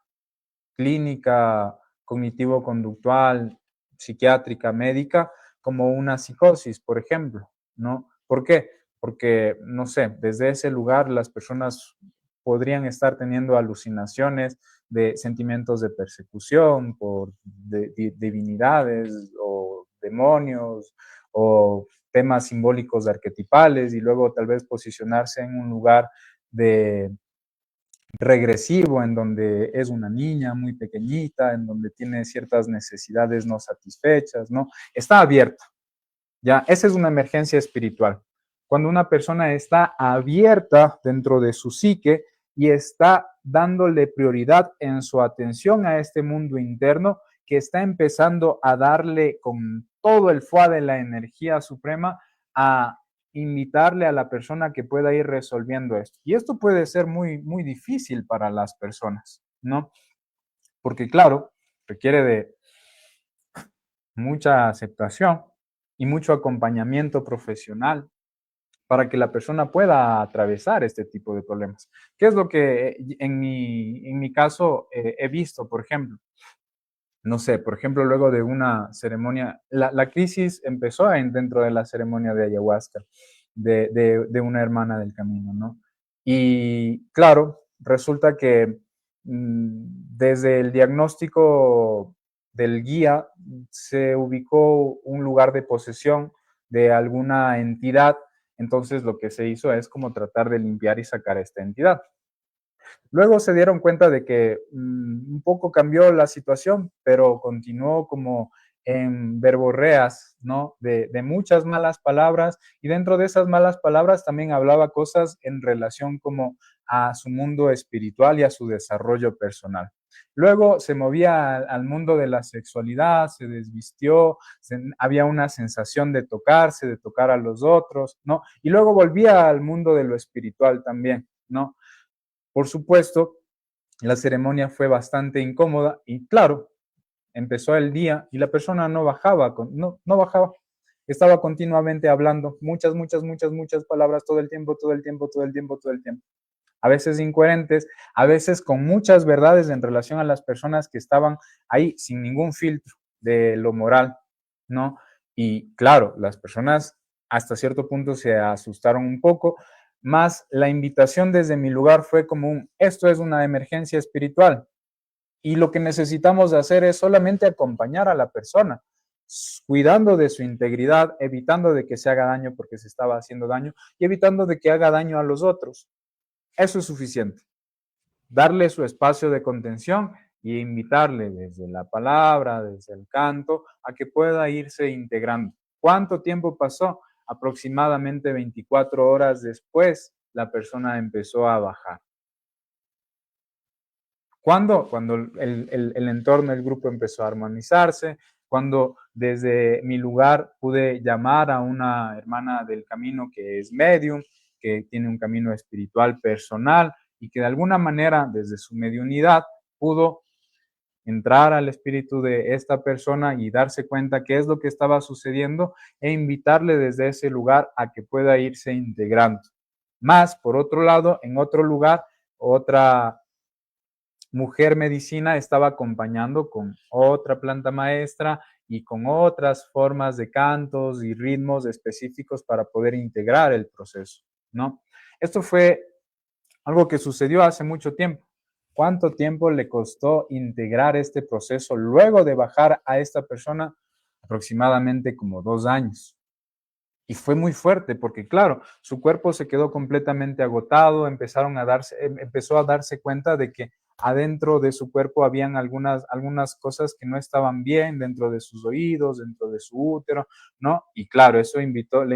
clínica cognitivo-conductual, psiquiátrica, médica, como una psicosis, por ejemplo, ¿no? ¿Por qué? Porque, no sé, desde ese lugar las personas podrían estar teniendo alucinaciones de sentimientos de persecución por divinidades o demonios o temas simbólicos arquetipales y luego tal vez posicionarse en un lugar de regresivo, en donde es una niña muy pequeñita, en donde tiene ciertas necesidades no satisfechas, ¿no? Está abierta, ¿ya? Esa es una emergencia espiritual. Cuando una persona está abierta dentro de su psique y está dándole prioridad en su atención a este mundo interno, que está empezando a darle con todo el fuá de la energía suprema a invitarle a la persona que pueda ir resolviendo esto. Y esto puede ser muy, muy difícil para las personas, ¿no? Porque claro, requiere de mucha aceptación y mucho acompañamiento profesional para que la persona pueda atravesar este tipo de problemas. ¿Qué es lo que en mi caso he visto, por ejemplo? No sé, por ejemplo, luego de una ceremonia, la crisis empezó dentro de la ceremonia de ayahuasca de una hermana del camino, ¿no? Y claro, resulta que desde el diagnóstico del guía se ubicó un lugar de posesión de alguna entidad, entonces lo que se hizo es como tratar de limpiar y sacar esta entidad. Luego se dieron cuenta de que un poco cambió la situación, pero continuó como en verborreas, ¿no? De muchas malas palabras y dentro de esas malas palabras también hablaba cosas en relación como a su mundo espiritual y a su desarrollo personal. Luego se movía al mundo de la sexualidad, se desvistió, había una sensación de tocarse, de tocar a los otros, ¿no? Y luego volvía al mundo de lo espiritual también, ¿no? Por supuesto, la ceremonia fue bastante incómoda y claro, empezó el día y la persona no bajaba, no bajaba. Estaba continuamente hablando muchas palabras todo el tiempo, todo el tiempo, todo el tiempo, todo el tiempo. A veces incoherentes, a veces con muchas verdades en relación a las personas que estaban ahí sin ningún filtro de lo moral, ¿no? Y claro, las personas hasta cierto punto se asustaron un poco, más la invitación desde mi lugar fue como esto es una emergencia espiritual y lo que necesitamos hacer es solamente acompañar a la persona, cuidando de su integridad, evitando de que se haga daño porque se estaba haciendo daño y evitando de que haga daño a los otros. Eso es suficiente. Darle su espacio de contención y invitarle desde la palabra, desde el canto, a que pueda irse integrando. ¿Cuánto tiempo pasó? Aproximadamente 24 horas después, la persona empezó a bajar. ¿Cuándo? Cuando el entorno, el grupo empezó a armonizarse, cuando desde mi lugar pude llamar a una hermana del camino que es medium, que tiene un camino espiritual personal y que de alguna manera desde su mediunidad pudo entrar al espíritu de esta persona y darse cuenta qué es lo que estaba sucediendo e invitarle desde ese lugar a que pueda irse integrando. Más, por otro lado, en otro lugar, otra mujer medicina estaba acompañando con otra planta maestra y con otras formas de cantos y ritmos específicos para poder integrar el proceso, ¿no? Esto fue algo que sucedió hace mucho tiempo. ¿Cuánto tiempo le costó integrar este proceso luego de bajar a esta persona? Aproximadamente como 2 años. Y fue muy fuerte porque, claro, su cuerpo se quedó completamente agotado, empezó a darse cuenta de que adentro de su cuerpo habían algunas cosas que no estaban bien dentro de sus oídos, dentro de su útero, ¿no? Y claro, eso le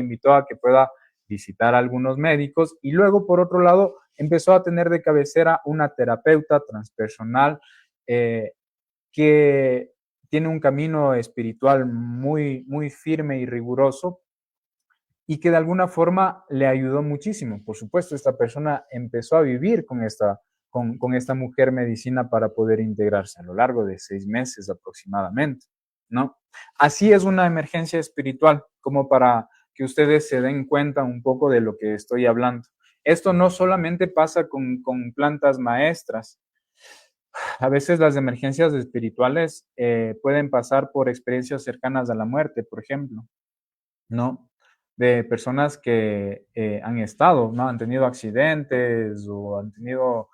invitó a que pueda visitar a algunos médicos y luego, por otro lado, empezó a tener de cabecera una terapeuta transpersonal que tiene un camino espiritual muy, muy firme y riguroso y que de alguna forma le ayudó muchísimo. Por supuesto, esta persona empezó a vivir con esta mujer medicina para poder integrarse a lo largo de 6 meses aproximadamente, ¿no? Así es una emergencia espiritual, como para que ustedes se den cuenta un poco de lo que estoy hablando. Esto no solamente pasa con plantas maestras. A veces las emergencias espirituales pueden pasar por experiencias cercanas a la muerte, por ejemplo, ¿no? De personas que han estado, ¿no? Han tenido accidentes o han tenido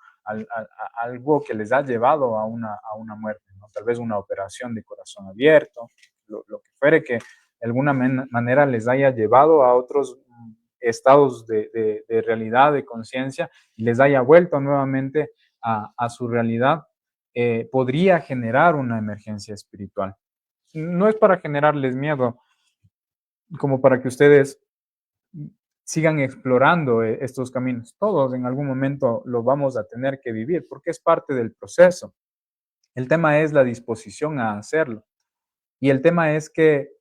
algo que les ha llevado a una muerte, ¿no? Tal vez una operación de corazón abierto, lo que fuere que de alguna manera les haya llevado a otros estados de realidad, de conciencia, y les haya vuelto nuevamente a su realidad, podría generar una emergencia espiritual. No es para generarles miedo, como para que ustedes sigan explorando estos caminos. Todos en algún momento lo vamos a tener que vivir porque es parte del proceso. El tema es la disposición a hacerlo. Y el tema es que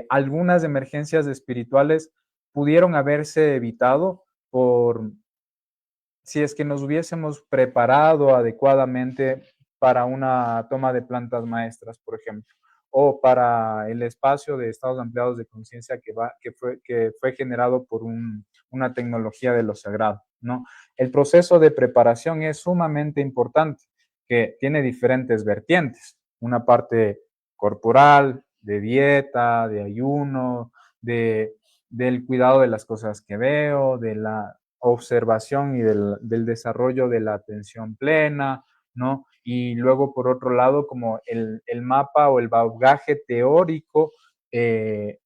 algunas emergencias espirituales pudieron haberse evitado por si es que nos hubiésemos preparado adecuadamente para una toma de plantas maestras, por ejemplo, o para el espacio de estados ampliados de conciencia que fue generado por una tecnología de lo sagrado, ¿no? El proceso de preparación es sumamente importante, que tiene diferentes vertientes, una parte corporal, de dieta, de ayuno, del cuidado de las cosas que veo, de la observación y del desarrollo de la atención plena, ¿no? Y luego, por otro lado, como el mapa o el bagaje teórico de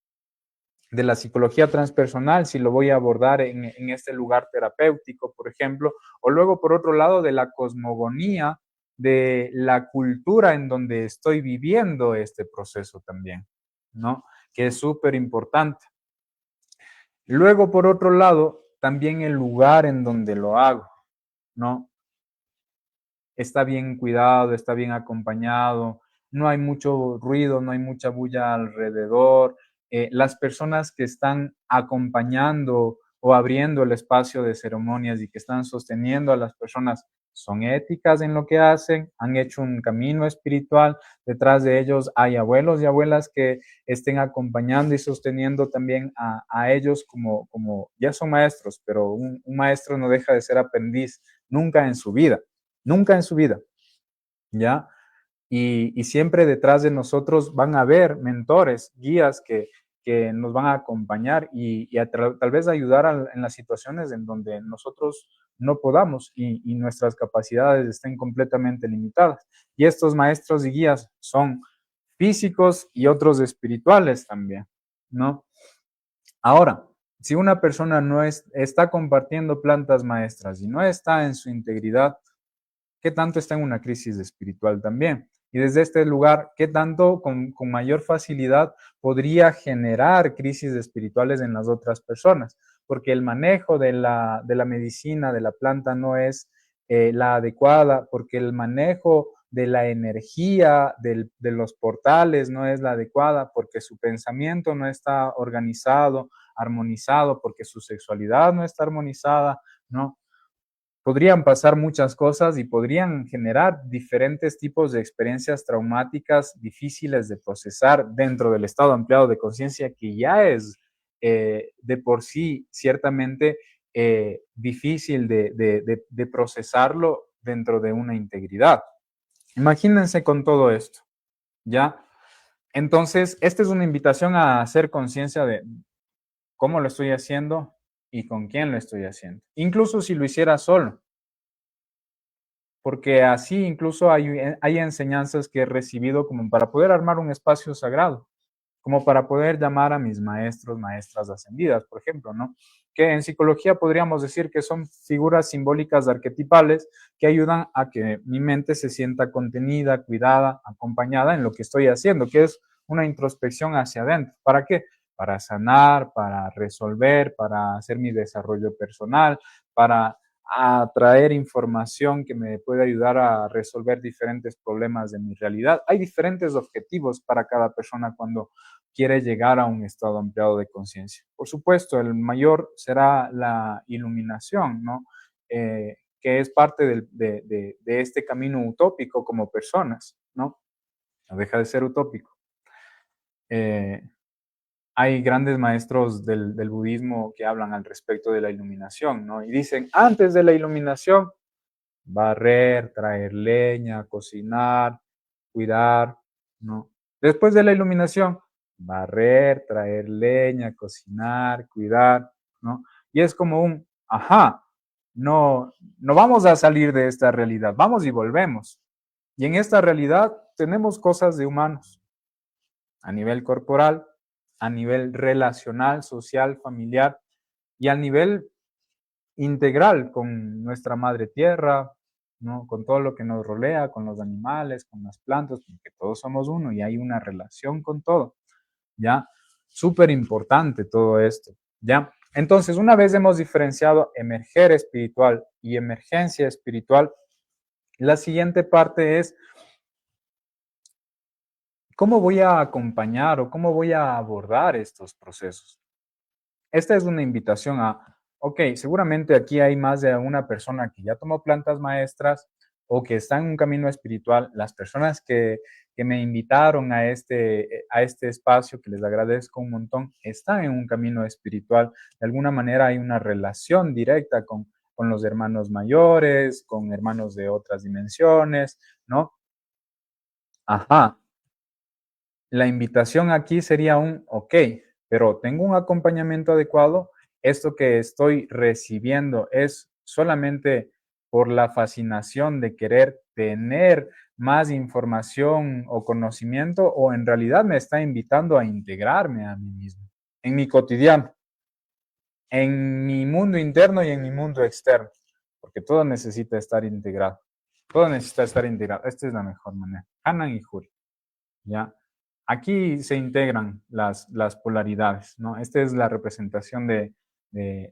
la psicología transpersonal, si lo voy a abordar en este lugar terapéutico, por ejemplo, o luego, por otro lado, de la cosmogonía de la cultura en donde estoy viviendo este proceso también, ¿no? Que es súper importante. Luego, por otro lado, también el lugar en donde lo hago. ¿no? Está bien cuidado, está bien acompañado, no hay mucho ruido, no hay mucha bulla alrededor. Las personas que están acompañando o abriendo el espacio de ceremonias y que están sosteniendo a las personas son éticas en lo que hacen, han hecho un camino espiritual, detrás de ellos hay abuelos y abuelas que estén acompañando y sosteniendo también a ellos como ya son maestros, pero un maestro no deja de ser aprendiz nunca en su vida, nunca en su vida, ¿ya? Y siempre detrás de nosotros van a haber mentores, guías que nos van a acompañar y tal vez ayudar en las situaciones en donde nosotros no podamos y nuestras capacidades estén completamente limitadas. Y estos maestros y guías son físicos y otros espirituales también, ¿no? Ahora, si una persona no está compartiendo plantas maestras y no está en su integridad, ¿qué tanto está en una crisis espiritual también? Y desde este lugar, ¿qué tanto con mayor facilidad podría generar crisis espirituales en las otras personas? Porque el manejo de la medicina, de la planta, no es la adecuada, porque el manejo de la energía de los portales no es la adecuada, porque su pensamiento no está organizado, armonizado, porque su sexualidad no está armonizada, ¿no? Podrían pasar muchas cosas y podrían generar diferentes tipos de experiencias traumáticas difíciles de procesar dentro del estado ampliado de conciencia que ya es de por sí ciertamente difícil de procesarlo dentro de una integridad. Imagínense con todo esto, ¿ya? Entonces, esta es una invitación a hacer conciencia de cómo lo estoy haciendo y con quién lo estoy haciendo. Incluso si lo hiciera solo, porque así incluso hay enseñanzas que he recibido como para poder armar un espacio sagrado, como para poder llamar a mis maestros, maestras ascendidas, por ejemplo, ¿no? Que en psicología podríamos decir que son figuras simbólicas arquetipales que ayudan a que mi mente se sienta contenida, cuidada, acompañada en lo que estoy haciendo, que es una introspección hacia adentro. ¿Para qué? Para sanar, para resolver, para hacer mi desarrollo personal, para atraer información que me puede ayudar a resolver diferentes problemas de mi realidad. Hay diferentes objetivos para cada persona cuando quiere llegar a un estado ampliado de conciencia. Por supuesto, el mayor será la iluminación, ¿no? Que es parte de este camino utópico como personas, ¿no? No deja de ser utópico. Hay grandes maestros del budismo que hablan al respecto de la iluminación, ¿no? Y dicen, antes de la iluminación, barrer, traer leña, cocinar, cuidar, ¿no? Después de la iluminación, barrer, traer leña, cocinar, cuidar, ¿no? Y es como ajá, no vamos a salir de esta realidad, vamos y volvemos. Y en esta realidad tenemos cosas de humanos, a nivel corporal, a nivel relacional, social, familiar y a nivel integral con nuestra madre tierra, ¿no? Con todo lo que nos rodea, con los animales, con las plantas, porque todos somos uno y hay una relación con todo, ¿ya? Súper importante todo esto, ¿ya? Entonces, una vez hemos diferenciado emerger espiritual y emergencia espiritual, la siguiente parte es cómo voy a acompañar o cómo voy a abordar estos procesos. Esta es una invitación ok, seguramente aquí hay más de una persona que ya tomó plantas maestras o que está en un camino espiritual. Las personas que me invitaron a este espacio, que les agradezco un montón, están en un camino espiritual. De alguna manera hay una relación directa con los hermanos mayores, con hermanos de otras dimensiones, ¿no? Ajá. La invitación aquí sería ok, pero tengo un acompañamiento adecuado. Esto que estoy recibiendo es solamente por la fascinación de querer tener más información o conocimiento, o en realidad me está invitando a integrarme a mí mismo, en mi cotidiano, en mi mundo interno y en mi mundo externo, porque todo necesita estar integrado. Todo necesita estar integrado. Esta es la mejor manera. Hanan y Juri, ¿ya? Aquí se integran las polaridades, ¿no? Esta es la representación de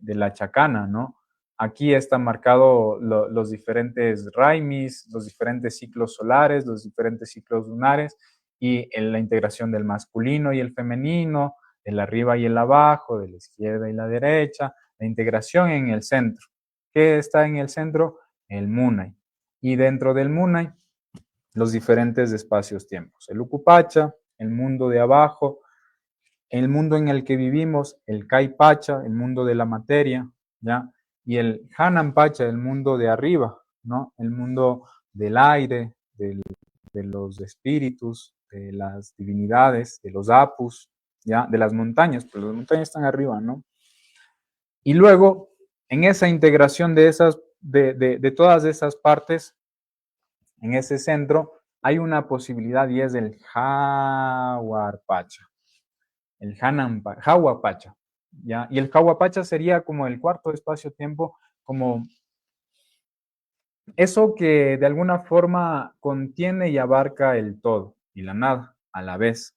la chacana, ¿no? Aquí están marcados los diferentes raimis, los diferentes ciclos solares, los diferentes ciclos lunares y en la integración del masculino y el femenino, el arriba y el abajo, de la izquierda y la derecha, la integración en el centro. ¿Qué está en el centro? El Munay. Y dentro del Munay, los diferentes espacios-tiempos. El Ukupacha, el mundo de abajo, el mundo en el que vivimos, el Kaipacha, el mundo de la materia, ¿ya? Y el Hanampacha, el mundo de arriba, ¿no? El mundo del aire, de los espíritus, de las divinidades, de los apus, ¿ya? De las montañas, pues las montañas están arriba, ¿no? Y luego, en esa integración de todas esas partes, en ese centro, hay una posibilidad y es el Jaguarpacha, el Jaguapacha, ¿ya? Y el Jaguapacha sería como el cuarto espacio-tiempo, como eso que de alguna forma contiene y abarca el todo y la nada a la vez,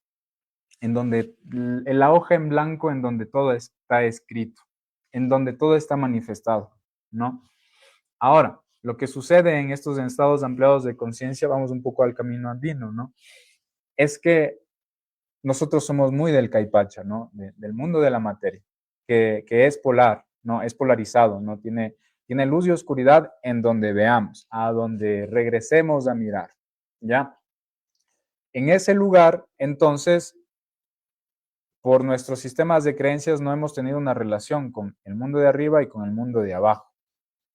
en donde la hoja en blanco, en donde todo está escrito, en donde todo está manifestado, ¿no? Ahora, lo que sucede en estos estados ampliados de conciencia, vamos un poco al camino andino, ¿no? Es que nosotros somos muy del Caipacha, ¿no? Del mundo de la materia, que es polar, ¿no? Es polarizado, ¿no? Tiene luz y oscuridad en donde veamos, a donde regresemos a mirar, ¿ya? En ese lugar, entonces, por nuestros sistemas de creencias no hemos tenido una relación con el mundo de arriba y con el mundo de abajo,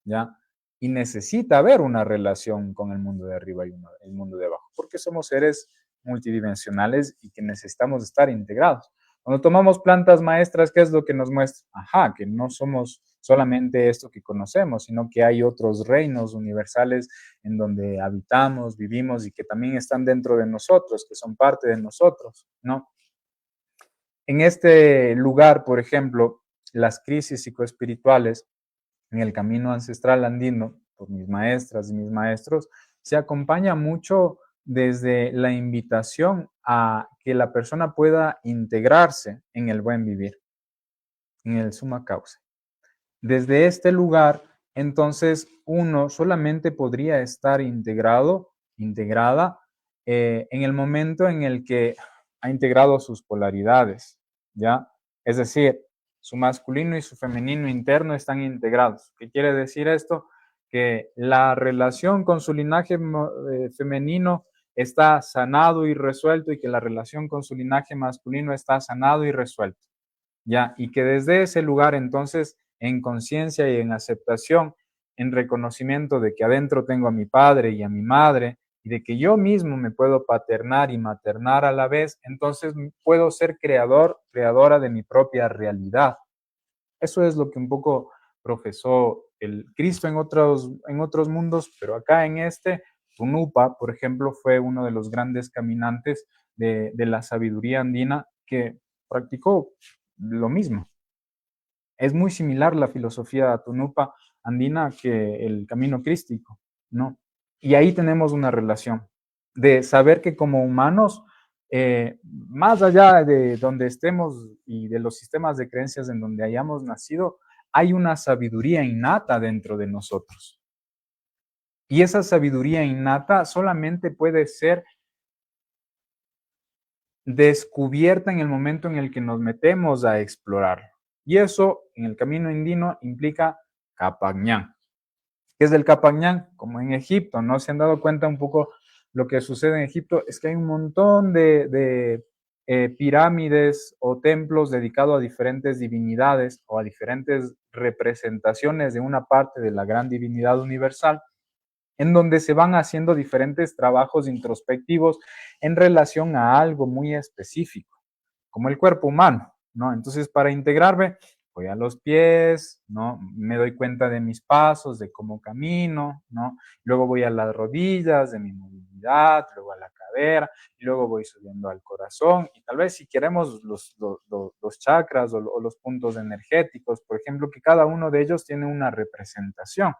¿ya? Y necesita haber una relación con el mundo de arriba y el mundo de abajo, porque somos seres multidimensionales y que necesitamos estar integrados. Cuando tomamos plantas maestras, ¿qué es lo que nos muestra? Ajá, que no somos solamente esto que conocemos, sino que hay otros reinos universales en donde habitamos, vivimos y que también están dentro de nosotros, que son parte de nosotros, ¿no? En este lugar, por ejemplo, las crisis psicoespirituales en el camino ancestral andino, por mis maestras y mis maestros, se acompaña mucho desde la invitación a que la persona pueda integrarse en el buen vivir, en el suma causa. Desde este lugar, entonces, uno solamente podría estar integrado, integrada, en el momento en el que ha integrado sus polaridades, ¿ya? Es decir, su masculino y su femenino interno están integrados. ¿Qué quiere decir esto? Que la relación con su linaje femenino está sanado y resuelto y que la relación con su linaje masculino está sanado y resuelto, ¿ya? Y que desde ese lugar, entonces, en conciencia y en aceptación, en reconocimiento de que adentro tengo a mi padre y a mi madre, y de que yo mismo me puedo paternar y maternar a la vez, entonces puedo ser creador, creadora de mi propia realidad. Eso es lo que un poco profesó el Cristo en otros mundos, pero acá en este, Tunupa, por ejemplo, fue uno de los grandes caminantes de la sabiduría andina que practicó lo mismo. Es muy similar la filosofía Tunupa andina que el camino crístico, ¿no? Y ahí tenemos una relación de saber que como humanos, más allá de donde estemos y de los sistemas de creencias en donde hayamos nacido, hay una sabiduría innata dentro de nosotros. Y esa sabiduría innata solamente puede ser descubierta en el momento en el que nos metemos a explorarlo. Y eso en el camino andino implica Capañán. ¿Qué es el Capañán? Como en Egipto, ¿no? Se han dado cuenta un poco lo que sucede en Egipto, es que hay un montón de pirámides o templos dedicados a diferentes divinidades o a diferentes representaciones de una parte de la gran divinidad universal, en donde se van haciendo diferentes trabajos introspectivos en relación a algo muy específico, como el cuerpo humano, ¿no? Entonces, para integrarme, voy a los pies, ¿no? Me doy cuenta de mis pasos, de cómo camino, ¿no? Luego voy a las rodillas, de mi movilidad, luego a la cadera, y luego voy subiendo al corazón. Y tal vez si queremos los chakras o los puntos energéticos, por ejemplo, que cada uno de ellos tiene una representación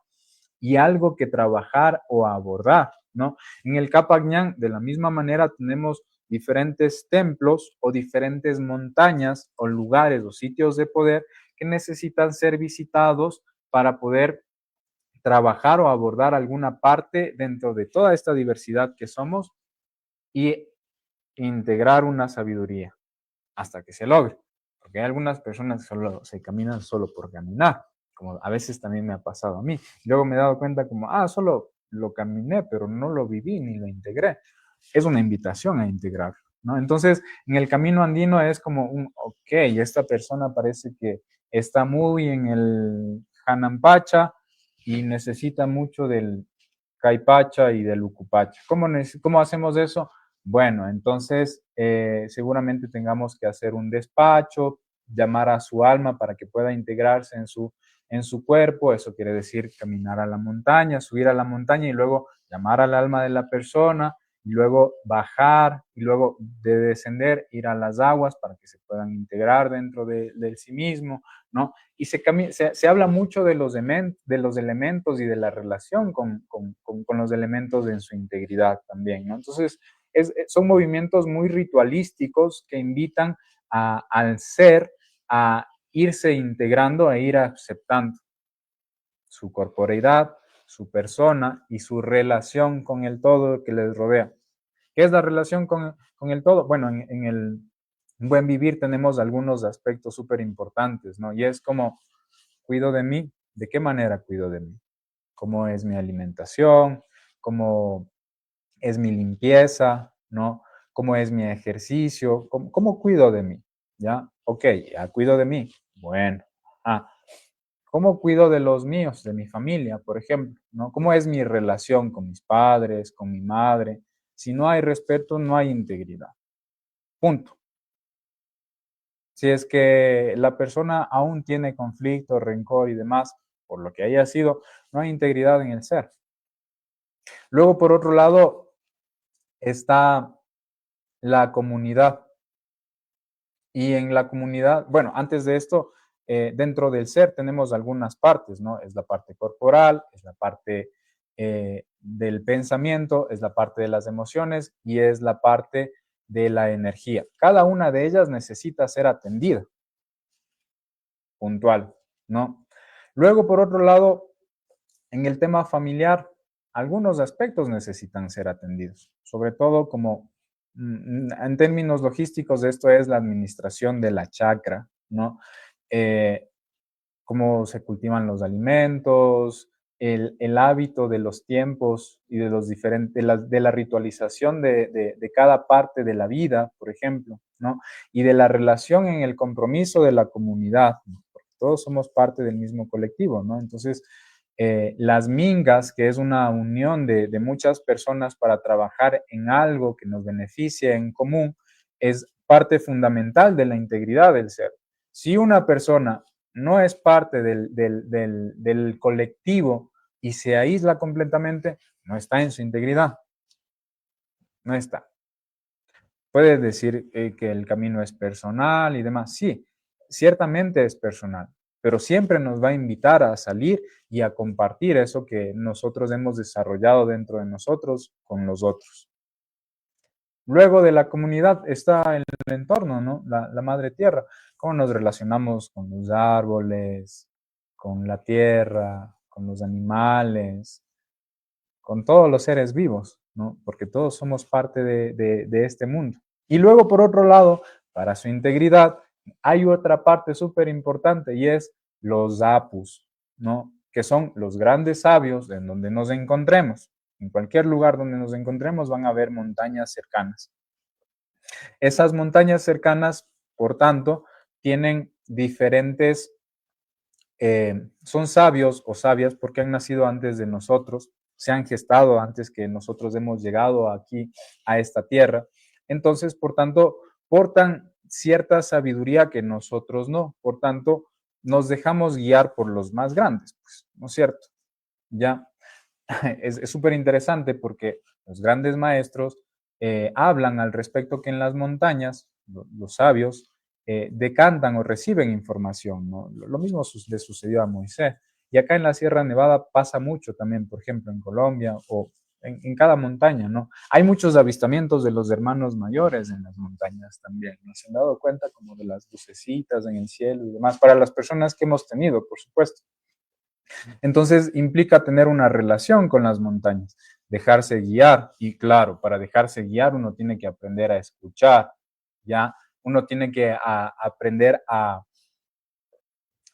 y algo que trabajar o abordar, ¿no? En el Capañán, de la misma manera, tenemos diferentes templos o diferentes montañas o lugares o sitios de poder que necesitan ser visitados para poder trabajar o abordar alguna parte dentro de toda esta diversidad que somos y integrar una sabiduría hasta que se logre. Porque hay algunas personas que solo se caminan solo por caminar, como a veces también me ha pasado a mí. Luego me he dado cuenta como, solo lo caminé, pero no lo viví ni lo integré. Es una invitación a integrarlo, ¿no? Entonces, en el camino andino es como ok, esta persona parece que está muy en el Hanampacha y necesita mucho del Caipacha y del Ucupacha. ¿Cómo hacemos eso? Bueno, entonces seguramente tengamos que hacer un despacho, llamar a su alma para que pueda integrarse en su cuerpo. Eso quiere decir caminar a la montaña, subir a la montaña y luego llamar al alma de la persona y luego bajar y luego de descender, ir a las aguas para que se puedan integrar dentro del sí mismo, ¿no? Y se habla mucho de los elementos y de la relación con los elementos en su integridad también, ¿no? Entonces, son movimientos muy ritualísticos que invitan al ser a irse integrando e ir aceptando su corporeidad, su persona y su relación con el todo que les rodea. ¿Qué es la relación con el todo? Bueno, en el buen vivir tenemos algunos aspectos súper importantes, ¿no? Y es como, cuido de mí. ¿De qué manera cuido de mí? ¿Cómo es mi alimentación? ¿Cómo es mi limpieza? ¿No? ¿Cómo es mi ejercicio? ¿Cómo cuido de mí? ¿Ya? Ok, ya cuido de mí. Bueno. ¿Cómo cuido de los míos, de mi familia, por ejemplo? ¿No? ¿Cómo es mi relación con mis padres, con mi madre? Si no hay respeto, no hay integridad. Punto. Si es que la persona aún tiene conflicto, rencor y demás, por lo que haya sido, no hay integridad en el ser. Luego, por otro lado, está la comunidad. Y en la comunidad, bueno, antes de esto, dentro del ser tenemos algunas partes, ¿no? Es la parte corporal, es la parte del pensamiento, es la parte de las emociones y es la parte de la energía. Cada una de ellas necesita ser atendida, puntual, ¿no? Luego, por otro lado, en el tema familiar, algunos aspectos necesitan ser atendidos, sobre todo como en términos logísticos, esto es la administración de la chakra, ¿no? Eh, cómo se cultivan los alimentos, el hábito de los tiempos y de los diferentes, de la ritualización de cada parte de la vida, por ejemplo, ¿no? Y de la relación en el compromiso de la comunidad, ¿no? Porque todos somos parte del mismo colectivo, ¿no? Entonces, las mingas, que es una unión de muchas personas para trabajar en algo que nos beneficie en común, es parte fundamental de la integridad del ser. Si una persona no es parte del colectivo y se aísla completamente, no está en su integridad. No está. Puedes decir que el camino es personal y demás. Sí, ciertamente es personal, pero siempre nos va a invitar a salir y a compartir eso que nosotros hemos desarrollado dentro de nosotros con los otros. Luego de la comunidad está el entorno, ¿no? La madre tierra. ¿Cómo nos relacionamos con los árboles, con la tierra, con los animales, con todos los seres vivos, ¿no? Porque todos somos parte de este mundo. Y luego, por otro lado, para su integridad, hay otra parte súper importante y es los apus, ¿no? Que son los grandes sabios en donde nos encontremos. En cualquier lugar donde nos encontremos van a haber montañas cercanas. Esas montañas cercanas, por tanto, tienen diferentes, son sabios o sabias porque han nacido antes de nosotros, se han gestado antes que nosotros hemos llegado aquí a esta tierra. Entonces, por tanto, portan cierta sabiduría que nosotros no. Por tanto, nos dejamos guiar por los más grandes, pues, ¿no es cierto? Ya es súper interesante porque los grandes maestros hablan al respecto que en las montañas, los sabios, decantan o reciben información, ¿no? Lo mismo le sucedió a Moisés. Y acá en la Sierra Nevada pasa mucho también, por ejemplo, en Colombia o en cada montaña, ¿no? Hay muchos avistamientos de los hermanos mayores en las montañas también, ¿no? Se han dado cuenta como de las lucecitas en el cielo y demás, para las personas que hemos tenido, por supuesto. Entonces implica tener una relación con las montañas, dejarse guiar. Y claro, para dejarse guiar uno tiene que aprender a escuchar, ¿ya? Uno tiene que aprender a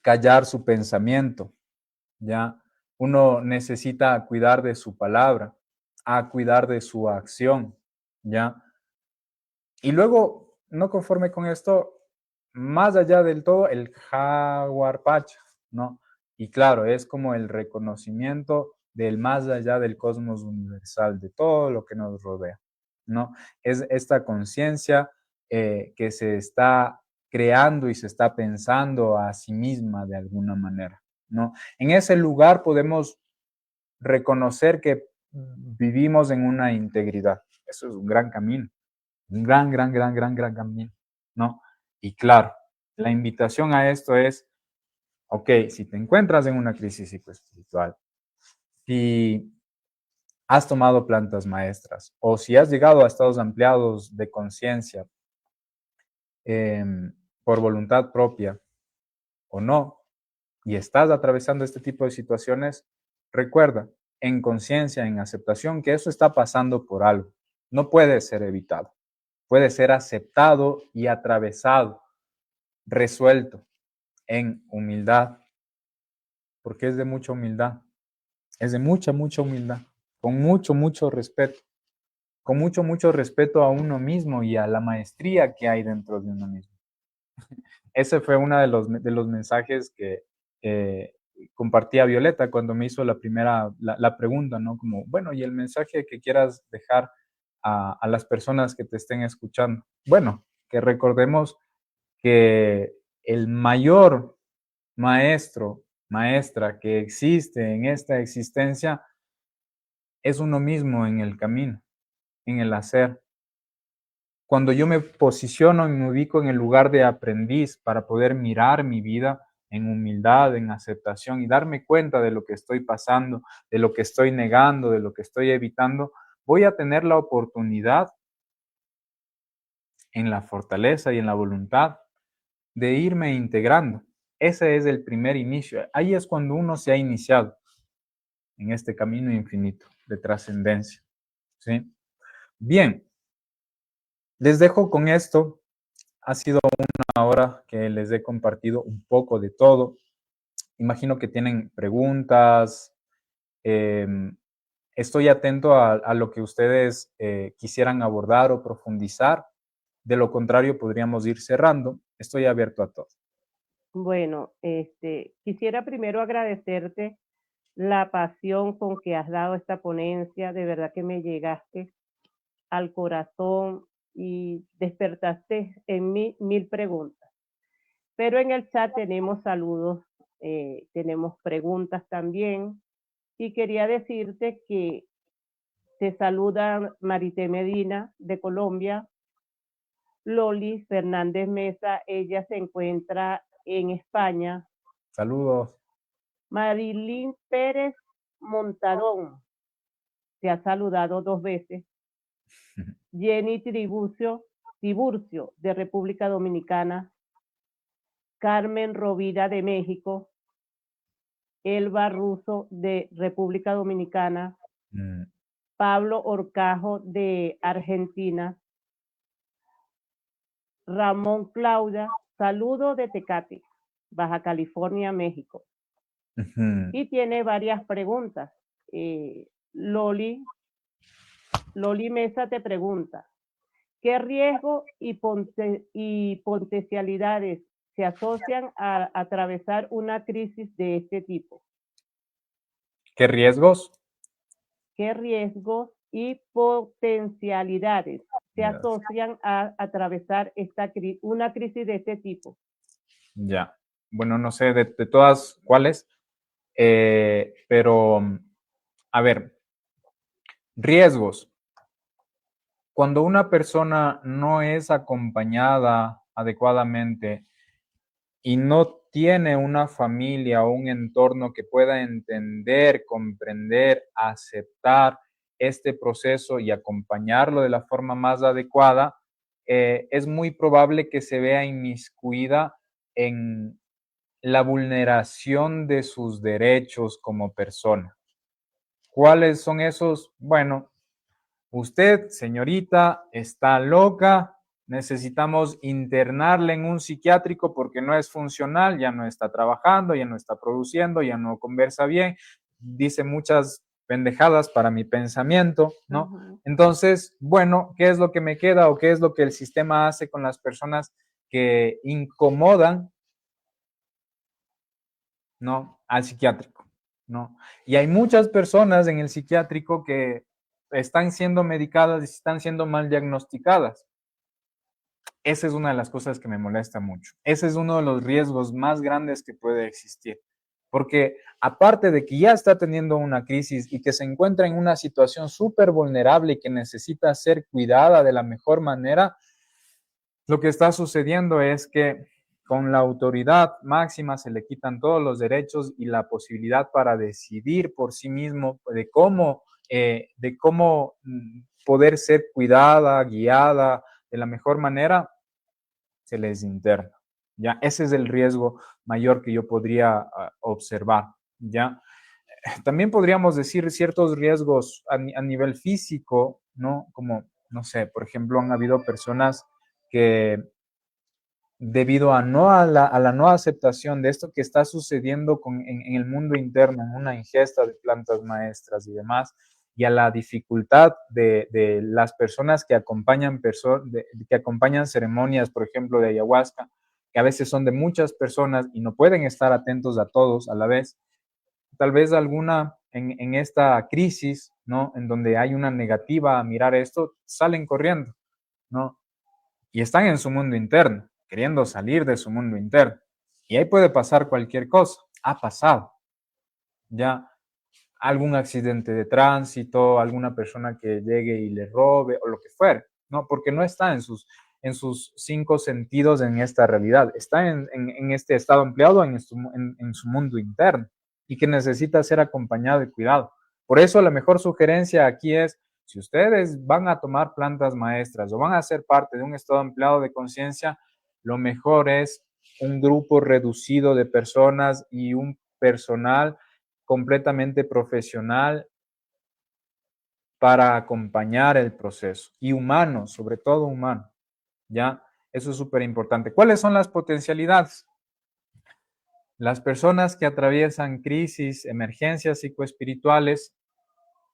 callar su pensamiento, ¿ya? Uno necesita cuidar de su palabra, a cuidar de su acción, ¿ya? Y luego, no conforme con esto, más allá del todo, el jaguar pacha, ¿no? Y claro, es como el reconocimiento del más allá del cosmos universal, de todo lo que nos rodea, ¿no? Es esta conciencia que se está creando y se está pensando a sí misma de alguna manera, ¿no? En ese lugar podemos reconocer que vivimos en una integridad. Eso es un gran camino, un gran camino, ¿no? Y claro, la invitación a esto es, ok, si te encuentras en una crisis psicoespiritual, si has tomado plantas maestras o si has llegado a estados ampliados de conciencia eh, por voluntad propia o no, y estás atravesando este tipo de situaciones, recuerda, en conciencia, en aceptación, que eso está pasando por algo. No puede ser evitado. Puede ser aceptado y atravesado, resuelto en humildad, porque es de mucha humildad. Es de mucha humildad, con mucho respeto, con mucho respeto a uno mismo y a la maestría que hay dentro de uno mismo. Ese fue uno de los mensajes que compartía Violeta cuando me hizo la pregunta, ¿no? Como, bueno, y el mensaje que quieras dejar a las personas que te estén escuchando. Bueno, que recordemos que el mayor maestro, maestra que existe en esta existencia es uno mismo en el camino, en el hacer. Cuando yo me posiciono y me ubico en el lugar de aprendiz para poder mirar mi vida en humildad, en aceptación y darme cuenta de lo que estoy pasando, de lo que estoy negando, de lo que estoy evitando, voy a tener la oportunidad en la fortaleza y en la voluntad de irme integrando. Ese es el primer inicio. Ahí es cuando uno se ha iniciado en este camino infinito de trascendencia. ¿Sí? Bien, les dejo con esto. Ha sido una hora que les he compartido un poco de todo. Imagino que tienen preguntas. Eh, estoy atento a lo que ustedes quisieran abordar o profundizar. De lo contrario, podríamos ir cerrando. Estoy abierto a todo. Bueno, quisiera primero agradecerte la pasión con que has dado esta ponencia. De verdad que me llegaste al corazón y despertaste en mí 1000 preguntas. Pero en el chat tenemos saludos, tenemos preguntas también. Y quería decirte que te saluda Marité Medina de Colombia, Loli Fernández Mesa, ella se encuentra en España. Saludos. Marilyn Pérez Montadón, te ha saludado 2 veces. Jenny Tiburcio, de República Dominicana. Carmen Rovira, de México. Elba Russo, de República Dominicana. Pablo Horcajo, de Argentina. Ramón Claudia, saludo de Tecate, Baja California, México. Y tiene varias preguntas. Loli Mesa te pregunta, ¿qué riesgo y potencialidades se asocian a atravesar una crisis de este tipo? ¿Qué riesgos? ¿Qué riesgos y potencialidades se asocian a atravesar una crisis de este tipo? Ya. Bueno, no sé de todas cuáles, pero a ver, riesgos. Cuando una persona no es acompañada adecuadamente y no tiene una familia o un entorno que pueda entender, comprender, aceptar este proceso y acompañarlo de la forma más adecuada, es muy probable que se vea inmiscuida en la vulneración de sus derechos como persona. ¿Cuáles son esos? Bueno, usted, señorita, está loca, necesitamos internarla en un psiquiátrico porque no es funcional, ya no está trabajando, ya no está produciendo, ya no conversa bien, dice muchas pendejadas para mi pensamiento, ¿no? Entonces, bueno, ¿qué es lo que me queda o qué es lo que el sistema hace con las personas que incomodan, ¿no? Al psiquiátrico, ¿no? Y hay muchas personas en el psiquiátrico que están siendo medicadas y están siendo mal diagnosticadas. Esa es una de las cosas que me molesta mucho. Ese es uno de los riesgos más grandes que puede existir. Porque aparte de que ya está teniendo una crisis y que se encuentra en una situación súper vulnerable y que necesita ser cuidada de la mejor manera, lo que está sucediendo es que con la autoridad máxima se le quitan todos los derechos y la posibilidad para decidir por sí mismo de cómo poder ser cuidada, guiada de la mejor manera, se les interna. ¿Ya? Ese es el riesgo mayor que yo podría observar. ¿Ya? También podríamos decir ciertos riesgos a nivel físico, ¿no? Como, no sé, por ejemplo, han habido personas que debido a, la no aceptación de esto que está sucediendo en el mundo interno, en una ingesta de plantas maestras y demás, y a la dificultad de las personas que acompañan, que acompañan ceremonias, por ejemplo, de ayahuasca, que a veces son de muchas personas y no pueden estar atentos a todos a la vez, tal vez alguna en esta crisis, ¿no? En donde hay una negativa a mirar esto, salen corriendo, ¿no? Y están en su mundo interno, queriendo salir de su mundo interno. Y ahí puede pasar cualquier cosa. Ha pasado. Ya algún accidente de tránsito, alguna persona que llegue y le robe o lo que fuera, ¿no? Porque no está en sus cinco sentidos en esta realidad. Está en este estado ampliado en su mundo interno y que necesita ser acompañado y cuidado. Por eso la mejor sugerencia aquí es, si ustedes van a tomar plantas maestras o van a ser parte de un estado ampliado de conciencia, lo mejor es un grupo reducido de personas y un personal completamente profesional para acompañar el proceso y humano, sobre todo humano, ¿ya? Eso es súper importante. ¿Cuáles son las potencialidades? Las personas que atraviesan crisis, emergencias psicoespirituales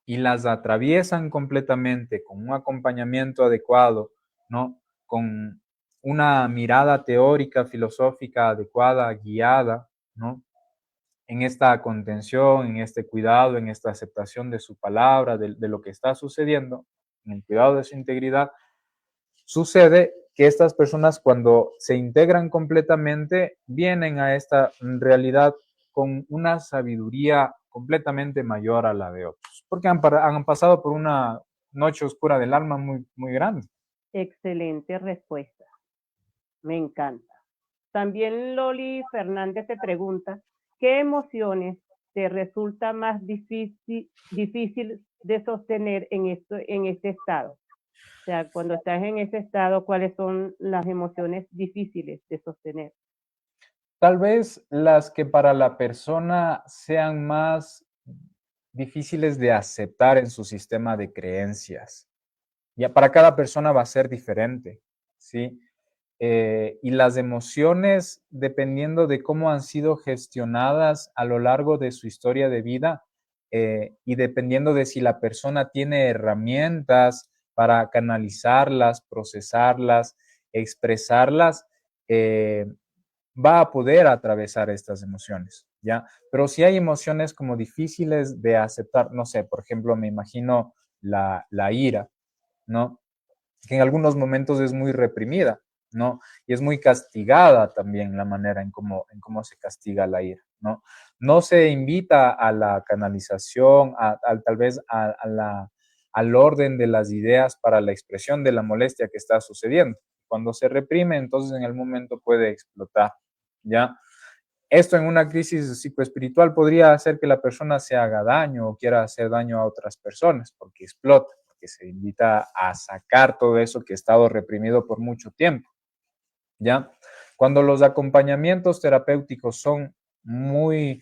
y las atraviesan completamente con un acompañamiento adecuado, ¿no? Con una mirada teórica, filosófica adecuada, guiada, ¿no? En esta contención, en este cuidado, en esta aceptación de su palabra, de lo que está sucediendo, en el cuidado de su integridad, sucede que estas personas cuando se integran completamente vienen a esta realidad con una sabiduría completamente mayor a la de otros, porque han pasado por una noche oscura del alma muy, muy grande. Excelente respuesta. Me encanta. También Loli Fernández te pregunta, ¿qué emociones te resulta más difícil de sostener en este estado? O sea, cuando estás en ese estado, ¿cuáles son las emociones difíciles de sostener? Tal vez las que para la persona sean más difíciles de aceptar en su sistema de creencias. Ya para cada persona va a ser diferente, ¿sí? Y las emociones, dependiendo de cómo han sido gestionadas a lo largo de su historia de vida y dependiendo de si la persona tiene herramientas para canalizarlas, procesarlas, expresarlas, va a poder atravesar estas emociones, ¿ya? Pero si hay emociones como difíciles de aceptar, no sé, por ejemplo, me imagino la ira, ¿no? Que en algunos momentos es muy reprimida, ¿no? Y es muy castigada también la manera en cómo se castiga la ira, ¿no? No se invita a la canalización, tal vez al orden de las ideas para la expresión de la molestia que está sucediendo. Cuando se reprime, entonces en el momento puede explotar, ¿ya? Esto en una crisis psicoespiritual podría hacer que la persona se haga daño o quiera hacer daño a otras personas porque explota, porque se invita a sacar todo eso que ha estado reprimido por mucho tiempo, ¿ya? Cuando los acompañamientos terapéuticos son muy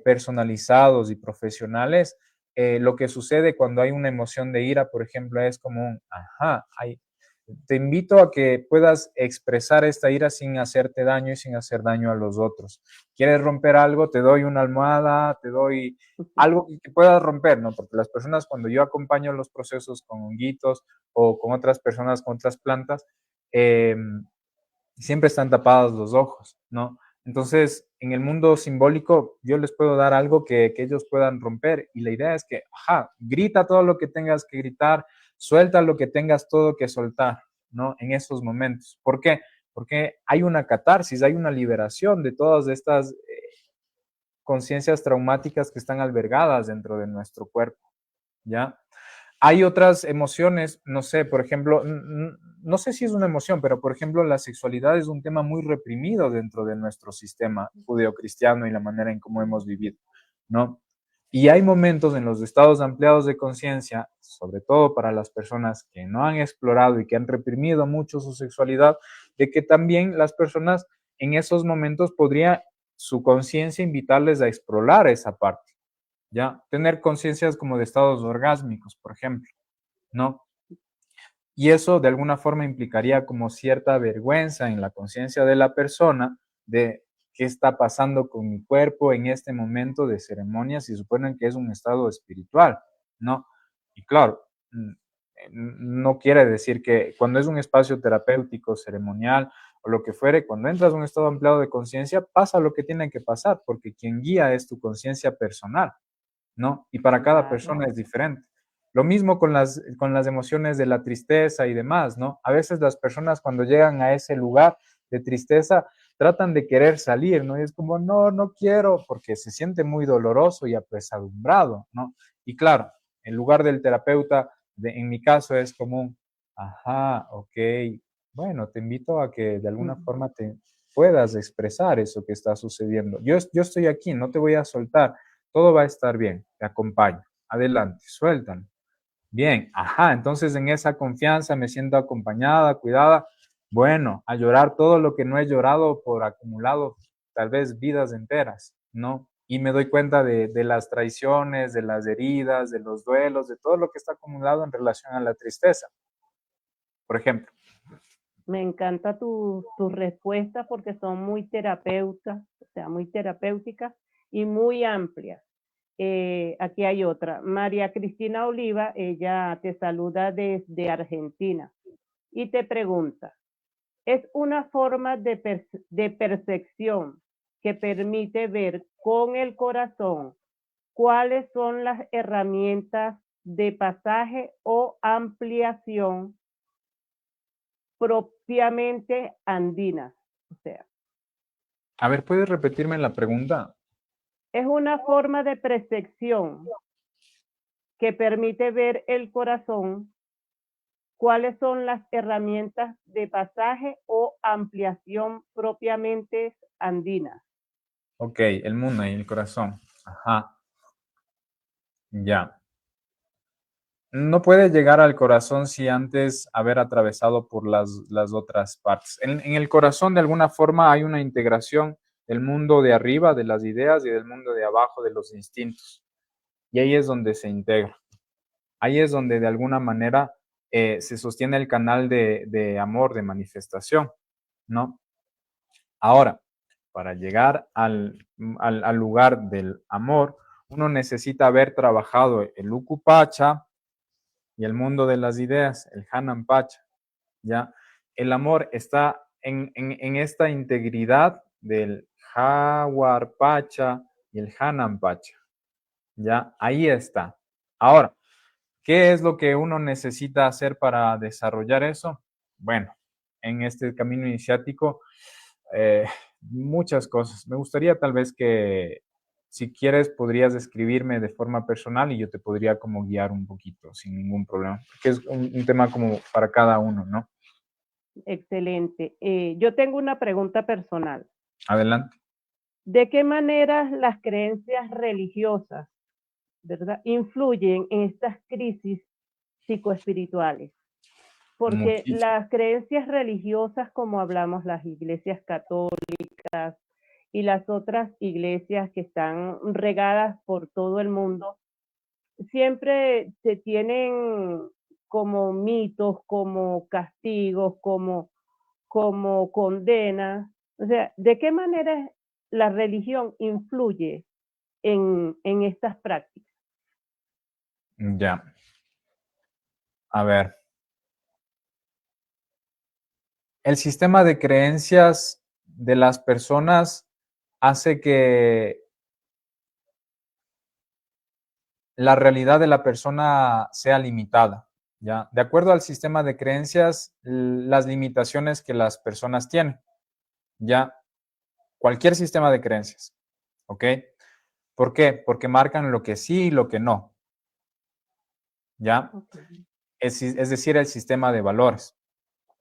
personalizados y profesionales, lo que sucede cuando hay una emoción de ira, por ejemplo, es como un, ajá, te invito a que puedas expresar esta ira sin hacerte daño y sin hacer daño a los otros. ¿Quieres romper algo? Te doy una almohada, te doy algo que puedas romper, ¿no? Porque las personas, cuando yo acompaño los procesos con honguitos o con otras personas, con otras plantas, eh, siempre están tapados los ojos, ¿no? Entonces, en el mundo simbólico, yo les puedo dar algo que ellos puedan romper y la idea es que, ajá, grita todo lo que tengas que gritar, suelta lo que tengas todo que soltar, ¿no? En esos momentos. ¿Por qué? Porque hay una catarsis, hay una liberación de todas estas conciencias traumáticas que están albergadas dentro de nuestro cuerpo, ¿ya? Hay otras emociones, no sé, por ejemplo, no sé si es una emoción, pero por ejemplo, la sexualidad es un tema muy reprimido dentro de nuestro sistema judeocristiano y la manera en cómo hemos vivido, ¿no? Y hay momentos en los estados ampliados de conciencia, sobre todo para las personas que no han explorado y que han reprimido mucho su sexualidad, de que también las personas en esos momentos podría su conciencia invitarles a explorar esa parte. ¿Ya? Tener conciencias como de estados orgásmicos, por ejemplo, ¿no? Y eso de alguna forma implicaría como cierta vergüenza en la conciencia de la persona de qué está pasando con mi cuerpo en este momento de ceremonias y suponen que es un estado espiritual, ¿no? Y claro, no quiere decir que cuando es un espacio terapéutico, ceremonial o lo que fuere, cuando entras a un estado ampliado de conciencia, pasa lo que tiene que pasar, porque quien guía es tu conciencia personal, ¿no? Y para cada Claro. persona es diferente. Lo mismo con las emociones de la tristeza y demás, ¿no? A veces las personas cuando llegan a ese lugar de tristeza tratan de querer salir, ¿no? Y es como, no, no quiero, porque se siente muy doloroso y apesadumbrado, ¿no? Y claro, en lugar del terapeuta, en mi caso es como, ajá, ok, bueno, te invito a que de alguna forma te puedas expresar eso que está sucediendo. Yo estoy aquí, no te voy a soltar, todo va a estar bien, te acompaño. Adelante, suéltalo. Bien, ajá, entonces en esa confianza me siento acompañada, cuidada. Bueno, a llorar todo lo que no he llorado por acumulado, tal vez vidas enteras, ¿no? Y me doy cuenta de las traiciones, de las heridas, de los duelos, de todo lo que está acumulado en relación a la tristeza, por ejemplo. Me encanta tus respuestas porque son muy terapeutas, o sea, muy terapéuticas y muy amplias. Aquí hay otra. María Cristina Oliva, ella te saluda desde Argentina y te pregunta, ¿es una forma de percepción que permite ver con el corazón cuáles son las herramientas de pasaje o ampliación propiamente andinas? O sea, A ver, ¿puedes repetirme la pregunta? es una forma de percepción que permite ver el corazón cuáles son las herramientas de pasaje o ampliación propiamente andinas. Ok, el mundo y el corazón. Ajá, ya. No puede llegar al corazón si antes haber atravesado por las otras partes. En el corazón, de alguna forma, hay una integración del mundo de arriba, de las ideas, y del mundo de abajo, de los instintos. Y ahí es donde se integra. Ahí es donde, de alguna manera, se sostiene el canal de amor, de manifestación, ¿no? Ahora, para llegar al lugar del amor, uno necesita haber trabajado el Ukupacha y el mundo de las ideas, el Hanan Pacha, ¿ya? El amor está en esta integridad del Jawar Pacha y el Hanan Pacha, ¿ya? Ahí está. Ahora, ¿qué es lo que uno necesita hacer para desarrollar eso? Bueno, en este camino iniciático, eh, muchas cosas. Me gustaría tal vez que, si quieres, podrías escribirme de forma personal y yo te podría como guiar un poquito sin ningún problema, porque es un tema como para cada uno, ¿no? Excelente. Yo tengo una pregunta personal. Adelante. ¿De qué manera las creencias religiosas, verdad, influyen en estas crisis psicoespirituales? porque muchísimo. las creencias religiosas, como hablamos, las iglesias católicas y las otras iglesias que están regadas por todo el mundo, siempre se tienen como mitos, como castigos, como condenas. O sea, ¿de qué manera la religión influye en estas prácticas? Ya, a ver, el sistema de creencias de las personas hace que la realidad de la persona sea limitada, ¿ya? De acuerdo al sistema de creencias, las limitaciones que las personas tienen, ¿ya? Cualquier sistema de creencias, ¿ok? ¿Por qué? Porque marcan lo que sí y lo que no, ¿ya? Okay. Es decir, el sistema de valores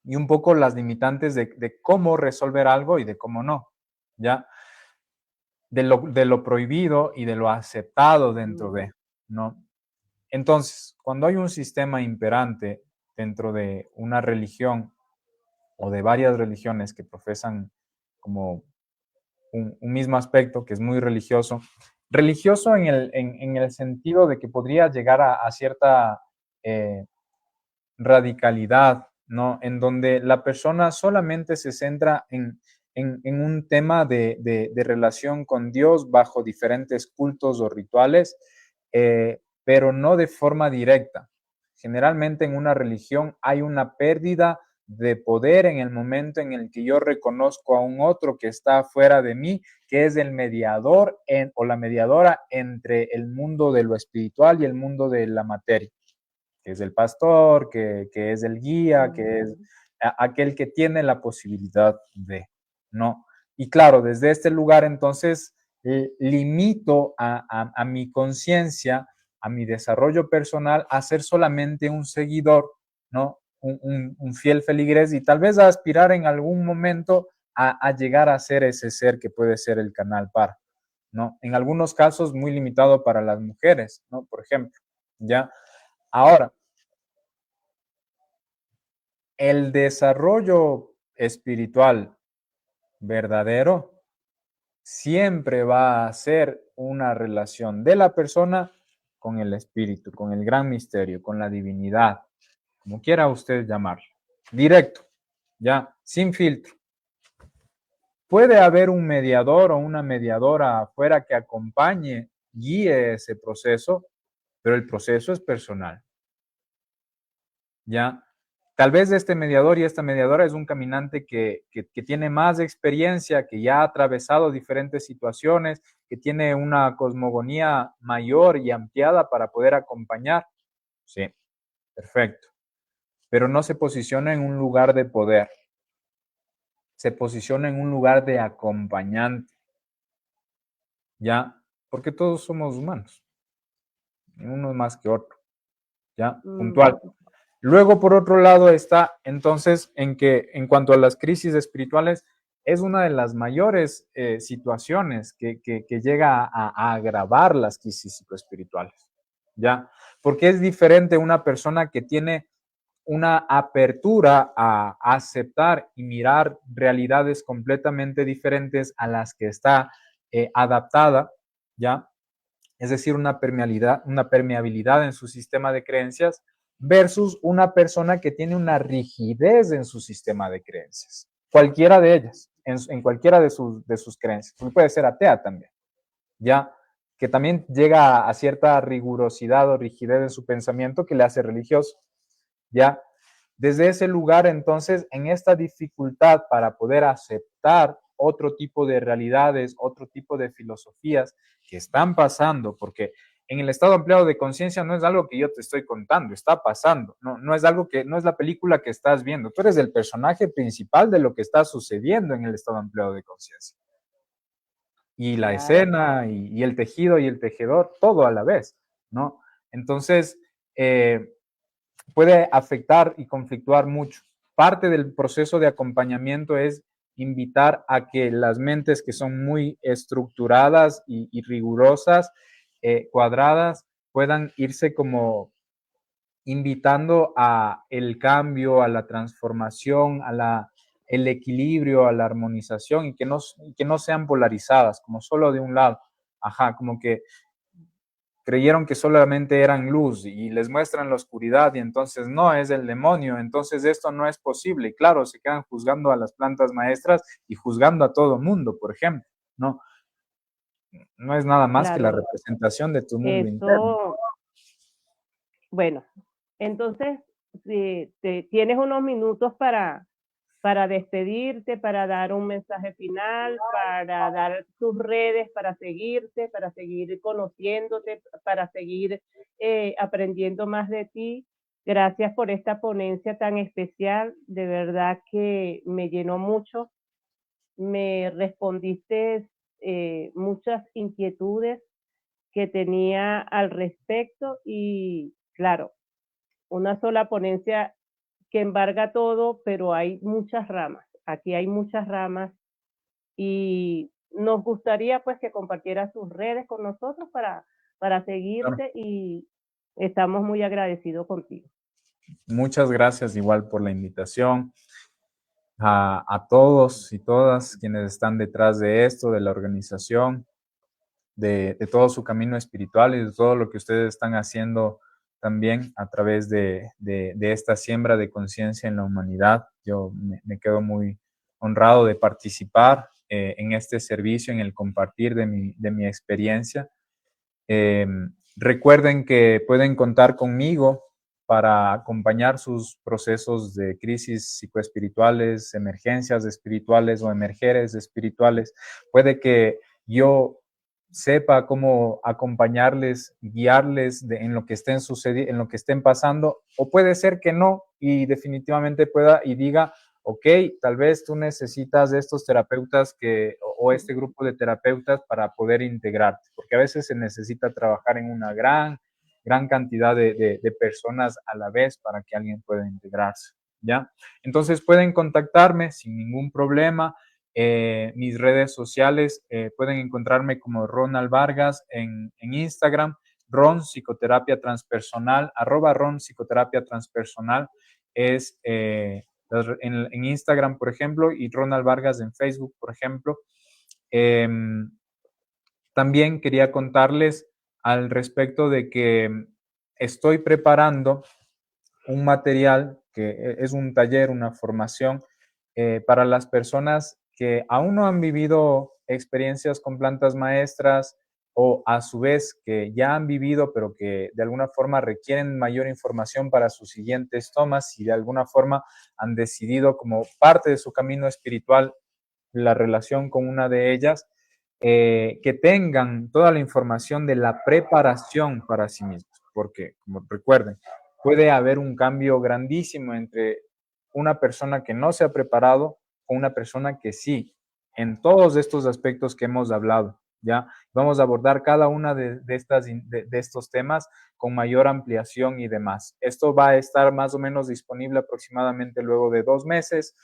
y un poco las limitantes de cómo resolver algo y de cómo no, ¿ya? De lo prohibido y de lo aceptado dentro de, ¿no? Entonces, cuando hay un sistema imperante dentro de una religión o de varias religiones que profesan como un mismo aspecto, que es muy religioso, religioso en el sentido de que podría llegar a cierta eh, radicalidad, ¿no? En donde la persona solamente se centra en un tema de relación con Dios bajo diferentes cultos o rituales, pero no de forma directa. Generalmente en una religión hay una pérdida de poder en el momento en el que yo reconozco a un otro que está fuera de mí, que es el mediador o la mediadora entre el mundo de lo espiritual y el mundo de la materia, que es el pastor, que es el guía, que es aquel que tiene la posibilidad de, ¿no? Y claro, desde este lugar entonces limito a mi conciencia, a mi desarrollo personal, a ser solamente un seguidor, ¿no? Un fiel feligrés y tal vez a aspirar en algún momento a llegar a ser ese ser que puede ser el canal para, ¿no? En algunos casos muy limitado para las mujeres, ¿no? Por ejemplo, ¿ya? Ahora, el desarrollo espiritual verdadero siempre va a ser una relación de la persona con el espíritu, con el gran misterio, con la divinidad, como quiera usted llamarlo. Directo, ya, sin filtro. Puede haber un mediador o una mediadora afuera que acompañe, guíe ese proceso, pero el proceso es personal. ¿Ya? Tal vez este mediador y esta mediadora es un caminante que tiene más experiencia, que ya ha atravesado diferentes situaciones, que tiene una cosmogonía mayor y ampliada para poder acompañar. Sí, perfecto. Pero no se posiciona en un lugar de poder, se posiciona en un lugar de acompañante, ¿ya? Porque todos somos humanos, uno más que otro, ¿ya? Puntual. Luego, por otro lado, está entonces en que en cuanto a las crisis espirituales, es una de las mayores situaciones que llega a agravar las crisis psicoespirituales, ¿ya? Porque es diferente una persona que tiene una apertura a aceptar y mirar realidades completamente diferentes a las que está adaptada, ¿ya? Es decir, una permeabilidad en su sistema de creencias versus una persona que tiene una rigidez en su sistema de creencias, cualquiera de ellas, en cualquiera de sus creencias, porque puede ser atea también, ya, que también llega a cierta rigurosidad o rigidez en su pensamiento que le hace religioso, ya. Desde ese lugar, entonces, en esta dificultad para poder aceptar otro tipo de realidades, otro tipo de filosofías que están pasando, porque en el estado ampliado de conciencia no es algo que yo te estoy contando, está pasando, no es algo que, no es la película que estás viendo, tú eres el personaje principal de lo que está sucediendo en el estado ampliado de conciencia. Y la Claro. escena y el tejido y el tejedor, todo a la vez, ¿no? Entonces, puede afectar y conflictuar mucho. Parte del proceso de acompañamiento es invitar a que las mentes que son muy estructuradas y rigurosas, cuadradas, puedan irse como invitando a el cambio, a la transformación, el equilibrio, a la armonización y que no sean polarizadas, como solo de un lado. Ajá, como que creyeron que solamente eran luz y les muestran la oscuridad y entonces no, es el demonio, entonces esto no es posible. Y claro, se quedan juzgando a las plantas maestras y juzgando a todo mundo, por ejemplo, ¿no? No es nada más que la Claro, representación de tu mundo interno. eso, bueno, entonces, si tienes unos minutos para despedirte, para dar un mensaje final, para dar tus redes, para seguirte, para seguir conociéndote, para seguir aprendiendo más de ti. Gracias por esta ponencia tan especial, de verdad que me llenó mucho. Me respondiste muchas inquietudes que tenía al respecto y claro, una sola ponencia que embarga todo, pero hay muchas ramas. Aquí hay muchas ramas y nos gustaría pues que compartiera sus redes con nosotros para Claro. seguirte y estamos muy agradecidos contigo. Muchas gracias igual por la invitación. A todos y todas quienes están detrás de esto, de la organización, de todo su camino espiritual y de todo lo que ustedes están haciendo también a través de esta siembra de conciencia en la humanidad. Yo me quedo muy honrado de participar en este servicio, en el compartir de mi experiencia. Eh, Recuerden que pueden contar conmigo para acompañar sus procesos de crisis psicoespirituales, emergencias espirituales o emergeres espirituales. Puede que yo sepa cómo acompañarles, guiarles en lo que estén sucediendo, en lo que estén pasando, o puede ser que no y definitivamente pueda y diga, ok, tal vez tú necesitas de estos terapeutas o este grupo de terapeutas para poder integrarte, porque a veces se necesita trabajar en una gran cantidad de personas a la vez para que alguien pueda integrarse, ¿ya? Entonces pueden contactarme sin ningún problema. Mis redes sociales pueden encontrarme como Ronald Vargas en Instagram, Ron Psicoterapia Transpersonal, @Ron Psicoterapia Transpersonal es en Instagram, por ejemplo, y Ronald Vargas en Facebook, por ejemplo. Eh, También quería contarles al respecto de que estoy preparando un material que es un taller, una formación para las personas que aún no han vivido experiencias con plantas maestras o a su vez que ya han vivido pero que de alguna forma requieren mayor información para sus siguientes tomas y de alguna forma han decidido como parte de su camino espiritual la relación con una de ellas, que tengan toda la información de la preparación para sí mismos, porque, como recuerden, puede haber un cambio grandísimo entre una persona que no se ha preparado o una persona que sí, en todos estos aspectos que hemos hablado, ¿ya? Vamos a abordar cada una de estos temas con mayor ampliación y demás. Esto va a estar más o menos disponible aproximadamente luego de 2 meses.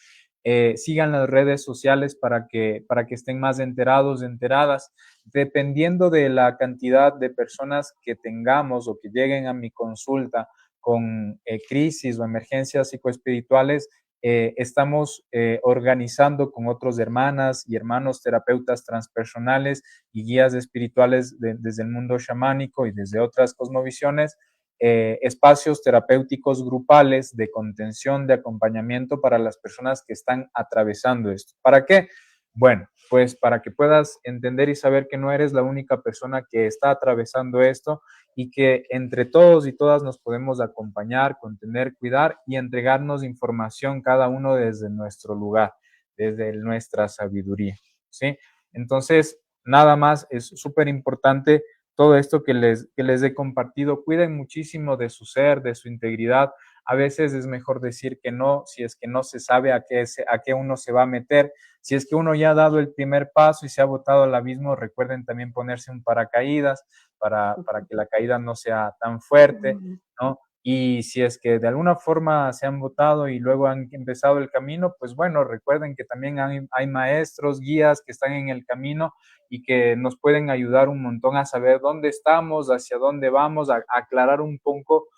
Sigan las redes sociales para que estén más enterados, enteradas. Dependiendo de la cantidad de personas que tengamos o que lleguen a mi consulta con crisis o emergencias psicoespirituales, estamos organizando con otros hermanas y hermanos terapeutas transpersonales y guías espirituales desde el mundo chamánico y desde otras cosmovisiones, espacios terapéuticos grupales de contención, de acompañamiento para las personas que están atravesando esto. ¿Para qué? Bueno, pues para que puedas entender y saber que no eres la única persona que está atravesando esto y que entre todos y todas nos podemos acompañar, contener, cuidar y entregarnos información cada uno desde nuestro lugar, desde nuestra sabiduría, ¿sí? Entonces, nada más, es súper importante todo esto que les he compartido. Cuiden muchísimo de su ser, de su integridad. A veces es mejor decir que no, si es que no se sabe a qué uno se va a meter. Si es que uno ya ha dado el primer paso y se ha botado al abismo, recuerden también ponerse un paracaídas para que la caída no sea tan fuerte, ¿no? Y si es que de alguna forma se han votado y luego han empezado el camino, pues bueno, recuerden que también hay maestros, guías que están en el camino y que nos pueden ayudar un montón a saber dónde estamos, hacia dónde vamos, a aclarar un poco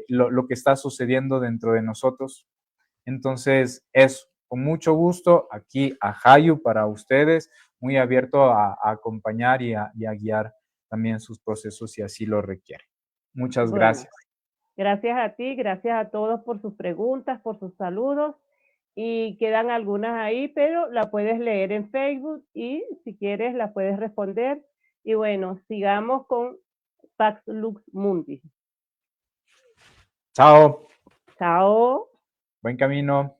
lo que está sucediendo dentro de nosotros. Entonces, eso, con mucho gusto, aquí a Hayu para ustedes, muy abierto a acompañar y a guiar también sus procesos si así lo requiere. Muchas Bueno, gracias. gracias a ti, gracias a todos por sus preguntas, por sus saludos. Y quedan algunas ahí, pero la puedes leer en Facebook y si quieres la puedes responder. Y bueno, sigamos con Pax Lux Mundi. Chao. Chao. Buen camino.